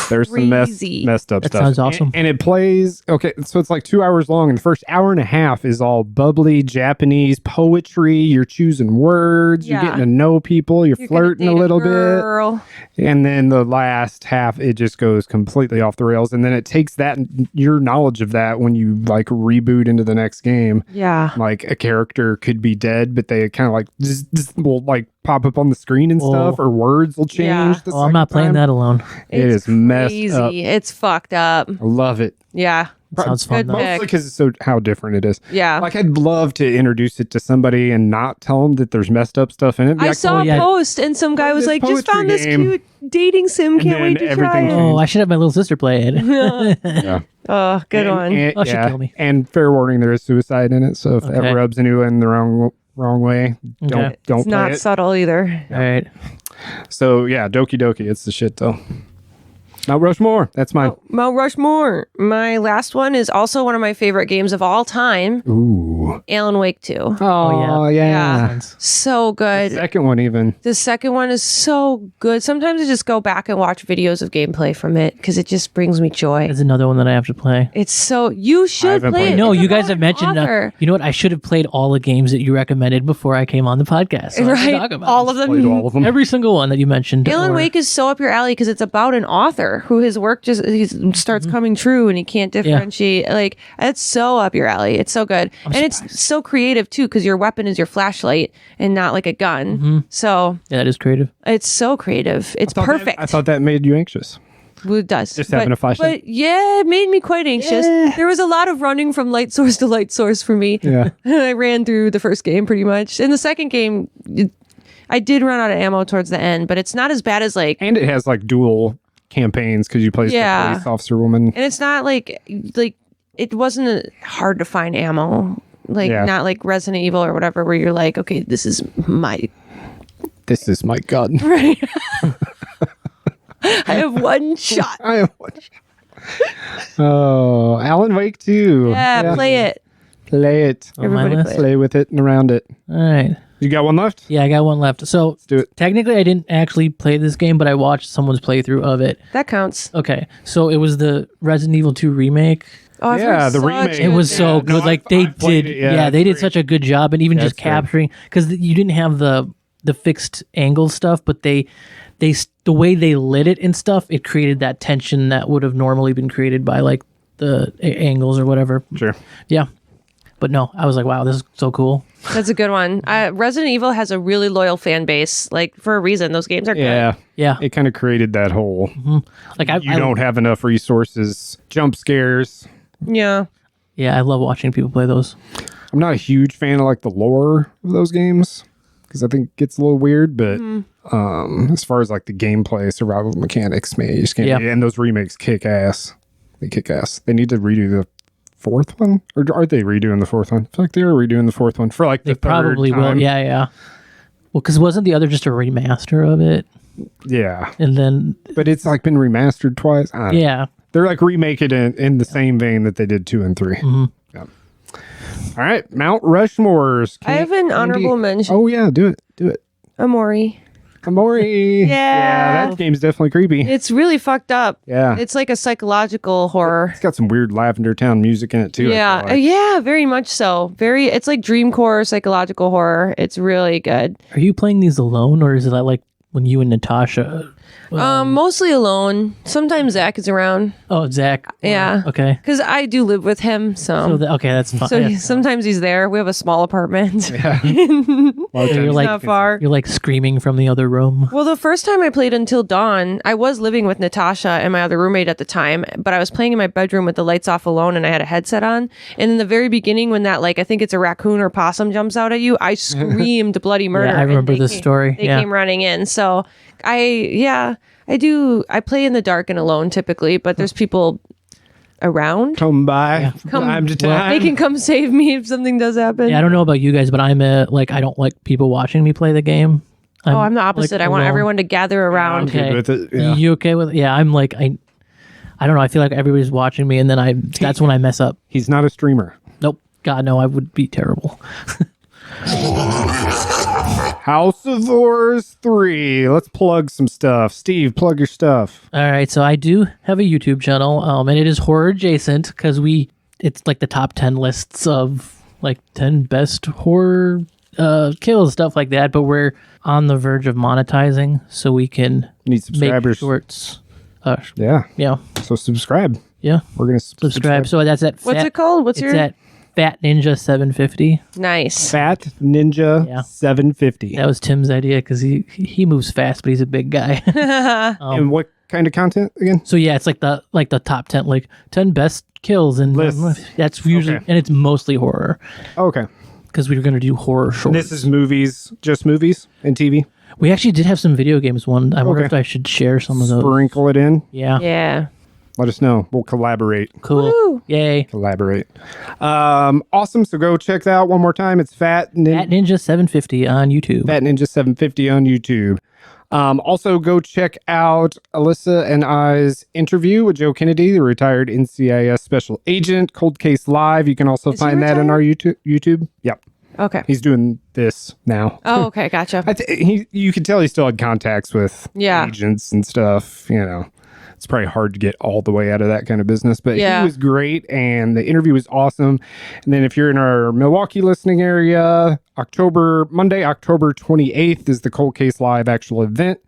Speaker 2: There's some
Speaker 4: crazy.
Speaker 2: messed up
Speaker 3: That
Speaker 2: stuff.
Speaker 3: sounds awesome.
Speaker 2: And it plays, okay, so it's like 2 hours long, and the first hour and a half is all bubbly Japanese poetry. You're choosing words, you're
Speaker 4: Yeah.
Speaker 2: getting to know people, you're
Speaker 4: You're gonna
Speaker 2: flirting a
Speaker 4: date
Speaker 2: little bit.
Speaker 4: girl.
Speaker 2: And then the last half, it just goes completely off the rails. And then it takes that, your knowledge of that when you like reboot into the next game.
Speaker 4: Yeah.
Speaker 2: Like a character could be dead, but they kind of like just will like pop up on the screen and stuff, or words will change.
Speaker 4: Yeah.
Speaker 2: the
Speaker 3: Oh, I'm not
Speaker 2: second
Speaker 3: playing
Speaker 2: time.
Speaker 3: that alone.
Speaker 2: It is messed
Speaker 4: Crazy.
Speaker 2: up.
Speaker 4: It's fucked up.
Speaker 2: I love it.
Speaker 4: Yeah.
Speaker 3: Sounds fun
Speaker 4: Good
Speaker 3: though.
Speaker 4: pick.
Speaker 2: Mostly because it's so how different it is.
Speaker 4: Yeah.
Speaker 2: Like I'd love to introduce it to somebody and not tell them that there's messed up stuff in it. Be
Speaker 4: I
Speaker 2: like,
Speaker 4: saw
Speaker 3: oh, yeah.
Speaker 4: a post and some guy was
Speaker 2: this
Speaker 4: like, just
Speaker 2: poetry
Speaker 4: found this
Speaker 2: game.
Speaker 4: cute dating sim.
Speaker 2: And
Speaker 4: Can't
Speaker 2: then
Speaker 4: wait to try
Speaker 2: everything
Speaker 4: it.
Speaker 3: Oh, I should have my little sister play it.
Speaker 2: yeah.
Speaker 4: Oh, good one.
Speaker 2: And,
Speaker 3: Oh, she'll kill me.
Speaker 2: And fair warning, there is suicide in it. So if
Speaker 3: Okay.
Speaker 2: that rubs anyone the wrong way, don't
Speaker 3: Okay.
Speaker 2: don't
Speaker 4: It's
Speaker 2: play
Speaker 4: not
Speaker 2: it.
Speaker 4: subtle either.
Speaker 3: All right.
Speaker 2: So yeah, Doki Doki, it's the shit though. Mount Rushmore, that's mine.
Speaker 4: Mount Rushmore. My last one is also one of my favorite games of all time.
Speaker 2: Ooh.
Speaker 4: Alan Wake 2.
Speaker 2: Oh yeah.
Speaker 4: So good.
Speaker 2: Second one even.
Speaker 4: The second one is so good. Sometimes I just go back and watch videos of gameplay from it because it just brings me joy.
Speaker 3: There's another one that I have to play.
Speaker 4: It's so you should
Speaker 2: haven't
Speaker 4: play
Speaker 2: played
Speaker 4: it.
Speaker 2: it.
Speaker 3: No,
Speaker 4: It's
Speaker 3: you guys
Speaker 4: about
Speaker 3: have
Speaker 4: an
Speaker 3: mentioned.
Speaker 4: author.
Speaker 3: You know what? I should have played all the games that you recommended before I came on the podcast. So I can
Speaker 4: Right,
Speaker 3: talk about
Speaker 4: all
Speaker 3: them.
Speaker 4: of
Speaker 2: Played
Speaker 4: them.
Speaker 2: all of them.
Speaker 3: Every single one that you mentioned.
Speaker 4: Alan
Speaker 3: or-
Speaker 4: Wake is so up your alley because it's about an author who his work just he starts coming true and he can't differentiate. Like it's so up your alley. It's so good, and it's so creative too because your weapon is your flashlight and not like a gun. So
Speaker 3: Yeah, that is creative.
Speaker 4: it's so creative. It's perfect.
Speaker 2: I thought that made you anxious.
Speaker 4: Well, it does.
Speaker 2: Just having a flashlight?
Speaker 4: But yeah, it made me quite anxious. There was a lot of running from light source to light source for me.
Speaker 2: Yeah.
Speaker 4: I ran through the first game pretty much. In the second game, I did run out of ammo towards the end, but it's not as bad as like,
Speaker 2: And it has like dual campaigns because you play as
Speaker 4: Yeah.
Speaker 2: the police officer woman.
Speaker 4: and it's not like it wasn't hard to find ammo. Like
Speaker 2: Yeah.
Speaker 4: not like Resident Evil or whatever, where you're like, okay, this is my
Speaker 2: This is my gun.
Speaker 4: right. I have one shot.
Speaker 2: I am Oh, Alan Wake 2.
Speaker 4: Yeah, play it.
Speaker 2: Play it.
Speaker 3: On my
Speaker 4: Everybody
Speaker 3: list.
Speaker 4: play it.
Speaker 2: Play with it and around it.
Speaker 3: All right.
Speaker 2: You got one left?
Speaker 3: Yeah, I got one left. So
Speaker 2: do it.
Speaker 3: technically, I didn't actually play this game, but I watched someone's playthrough of it.
Speaker 4: That counts.
Speaker 3: Okay, so it was the Resident Evil 2 remake.
Speaker 4: Oh, I've
Speaker 2: Yeah,
Speaker 4: heard
Speaker 2: the
Speaker 4: such
Speaker 2: remake.
Speaker 3: It was so
Speaker 2: Yeah,
Speaker 3: good.
Speaker 2: no,
Speaker 3: Like
Speaker 2: I've
Speaker 3: they
Speaker 2: played
Speaker 3: did,
Speaker 2: it. Yeah,
Speaker 3: they
Speaker 2: it's
Speaker 3: did
Speaker 2: great.
Speaker 3: such a good job, and even
Speaker 2: Yeah,
Speaker 3: just
Speaker 2: it's great.
Speaker 3: capturing because you didn't have the fixed angle stuff, but the way they lit it and stuff, it created that tension that would have normally been created by like the angles or whatever.
Speaker 2: Sure.
Speaker 3: Yeah, but no, I was like, wow, this is so cool.
Speaker 4: That's a good one. Resident Evil has a really loyal fan base, like for a reason. Those games are
Speaker 2: Yeah.
Speaker 3: Yeah,
Speaker 2: It kind of created that whole
Speaker 3: like
Speaker 2: you don't have enough resources, jump scares.
Speaker 4: good. Yeah.
Speaker 3: Yeah, I love watching people play those.
Speaker 2: I'm not a huge fan of like the lore of those games because I think it gets a little weird, but as far as like the gameplay, survival mechanics, man, you just can't.
Speaker 3: Yeah.
Speaker 2: And those remakes kick ass. They kick ass. They need to redo the fourth one, or are they redoing the fourth one? I feel like they are redoing the fourth one for like
Speaker 3: They
Speaker 2: the
Speaker 3: probably
Speaker 2: third
Speaker 3: will.
Speaker 2: time.
Speaker 3: Yeah. Well, because wasn't the other just a remaster of it?
Speaker 2: Yeah,
Speaker 3: And then
Speaker 2: but it's like been remastered twice. I don't know.
Speaker 3: yeah,
Speaker 2: They're like remake it in the same vein that they did 2 and 3.
Speaker 3: Mm-hmm.
Speaker 2: Yeah. All right, Mount Rushmore's.
Speaker 4: I have an honorable mention.
Speaker 2: Oh yeah, do it.
Speaker 4: Amori.
Speaker 2: Amori.
Speaker 4: Yeah.
Speaker 2: that game's definitely creepy.
Speaker 4: It's really fucked up.
Speaker 2: Yeah.
Speaker 4: It's like a psychological horror.
Speaker 2: It's got some weird Lavender Town music in it too. I
Speaker 4: Yeah.
Speaker 2: feel like.
Speaker 4: Yeah, very much so. It's like dreamcore psychological horror. It's really good.
Speaker 3: are you playing these alone, or is it like when you and Natasha?
Speaker 4: Mostly alone. Sometimes Zach is around.
Speaker 3: Oh, Zach.
Speaker 4: Yeah.
Speaker 3: Okay.
Speaker 4: Because I do live with him. So,
Speaker 3: Okay, that's fine. Yeah.
Speaker 4: sometimes he's there. We have a small apartment.
Speaker 2: Well,
Speaker 3: So you're
Speaker 2: it's
Speaker 3: like
Speaker 4: not far.
Speaker 3: you're like screaming from the other room.
Speaker 4: Well, the first time I played Until Dawn, I was living with Natasha and my other roommate at the time, but I was playing in my bedroom with the lights off alone and I had a headset on. And in the very beginning, when that, like, I think it's a raccoon or possum jumps out at you, I screamed bloody murder.
Speaker 3: I
Speaker 4: and
Speaker 3: remember
Speaker 4: they
Speaker 3: this story.
Speaker 4: They
Speaker 3: Yeah.
Speaker 4: came running in. So I play in the dark and alone typically, but there's people around.
Speaker 2: come by
Speaker 4: Come-
Speaker 2: time to
Speaker 3: Well,
Speaker 2: time.
Speaker 4: They can come save me if something does happen.
Speaker 3: Yeah, I don't know about you guys, but I don't like people watching me play the game.
Speaker 4: I'm the opposite.
Speaker 3: like,
Speaker 4: I want
Speaker 3: alone.
Speaker 4: everyone to gather around.
Speaker 2: good with it, yeah.
Speaker 3: You okay with it? Yeah, I'm like I don't know. I feel like everybody's watching me, and then that's when I mess up.
Speaker 2: He's not a streamer.
Speaker 3: Nope. God, no, I would be terrible.
Speaker 2: House of Horrors 3. Let's plug some stuff. Steve, plug your stuff.
Speaker 3: All right, so I do have a YouTube channel, and it is horror adjacent because it's like the top 10 lists of like 10 best horror kills, stuff like that. But we're on the verge of monetizing, so we can
Speaker 2: Need
Speaker 3: make
Speaker 2: subscribers.
Speaker 3: shorts.
Speaker 2: Yeah.
Speaker 3: Yeah,
Speaker 2: So subscribe.
Speaker 3: yeah.
Speaker 2: We're going to
Speaker 3: Subscribe. So that's at
Speaker 4: What's it called? What's
Speaker 3: it's
Speaker 4: your
Speaker 3: at Fat Ninja 750.
Speaker 4: nice?
Speaker 2: Fat Ninja
Speaker 3: Yeah.
Speaker 2: 750.
Speaker 3: That was Tim's idea because he moves fast, but he's a big guy.
Speaker 2: And what kind of content again?
Speaker 3: So yeah, it's like the top 10, like 10 best kills, and
Speaker 2: Lists.
Speaker 3: that's usually,
Speaker 2: Okay.
Speaker 3: and it's mostly horror
Speaker 2: Okay.
Speaker 3: because we were going to do horror
Speaker 2: And
Speaker 3: shorts.
Speaker 2: this is movies, just movies and TV.
Speaker 3: We actually did have some video games one. I wonder
Speaker 2: Okay.
Speaker 3: if I should share some of those.
Speaker 2: Sprinkle it in.
Speaker 3: Yeah.
Speaker 4: Yeah.
Speaker 2: Let us know. We'll collaborate.
Speaker 3: Cool.
Speaker 4: Woo.
Speaker 3: Yay.
Speaker 2: Collaborate. Awesome. So go check that out one more time. It's
Speaker 3: Fat Ninja 750 on YouTube.
Speaker 2: Fat Ninja 750 on YouTube. Also, go check out Alyssa and I's interview with Joe Kennedy, the retired NCIS special agent, Cold Case Live. You can also
Speaker 4: Is he
Speaker 2: find that on our YouTube. Yep.
Speaker 4: Okay.
Speaker 2: He's doing this now.
Speaker 4: Oh, okay. Gotcha.
Speaker 2: You could tell he still had contacts with
Speaker 4: Yeah.
Speaker 2: agents and stuff. You know, it's probably hard to get all the way out of that kind of business, but
Speaker 4: Yeah.
Speaker 2: he was great and the interview was awesome. And then if you're in our Milwaukee listening area, Monday, October 28th is the Cold Case Live actual event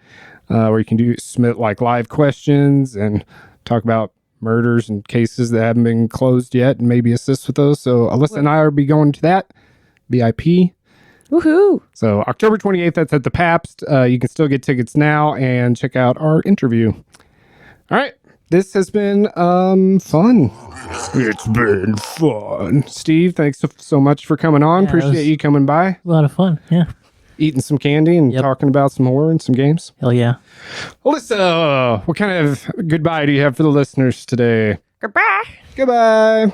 Speaker 2: where you can submit like live questions and talk about murders and cases that haven't been closed yet and maybe assist with those. So Alyssa and I will be going to that VIP.
Speaker 4: Woohoo.
Speaker 2: So October 28th, that's at the Pabst. You can still get tickets now and check out our interview. All right. This has been fun. It's been fun. Steve, thanks so much for coming on.
Speaker 3: Yeah, it
Speaker 2: Appreciate
Speaker 3: was-
Speaker 2: you coming by,
Speaker 3: A lot of fun. Yeah.
Speaker 2: eating some candy and
Speaker 3: Yep.
Speaker 2: talking about some horror and some games.
Speaker 3: Hell yeah.
Speaker 2: Alyssa, what kind of goodbye do you have for the listeners today?
Speaker 4: Goodbye.
Speaker 2: Goodbye.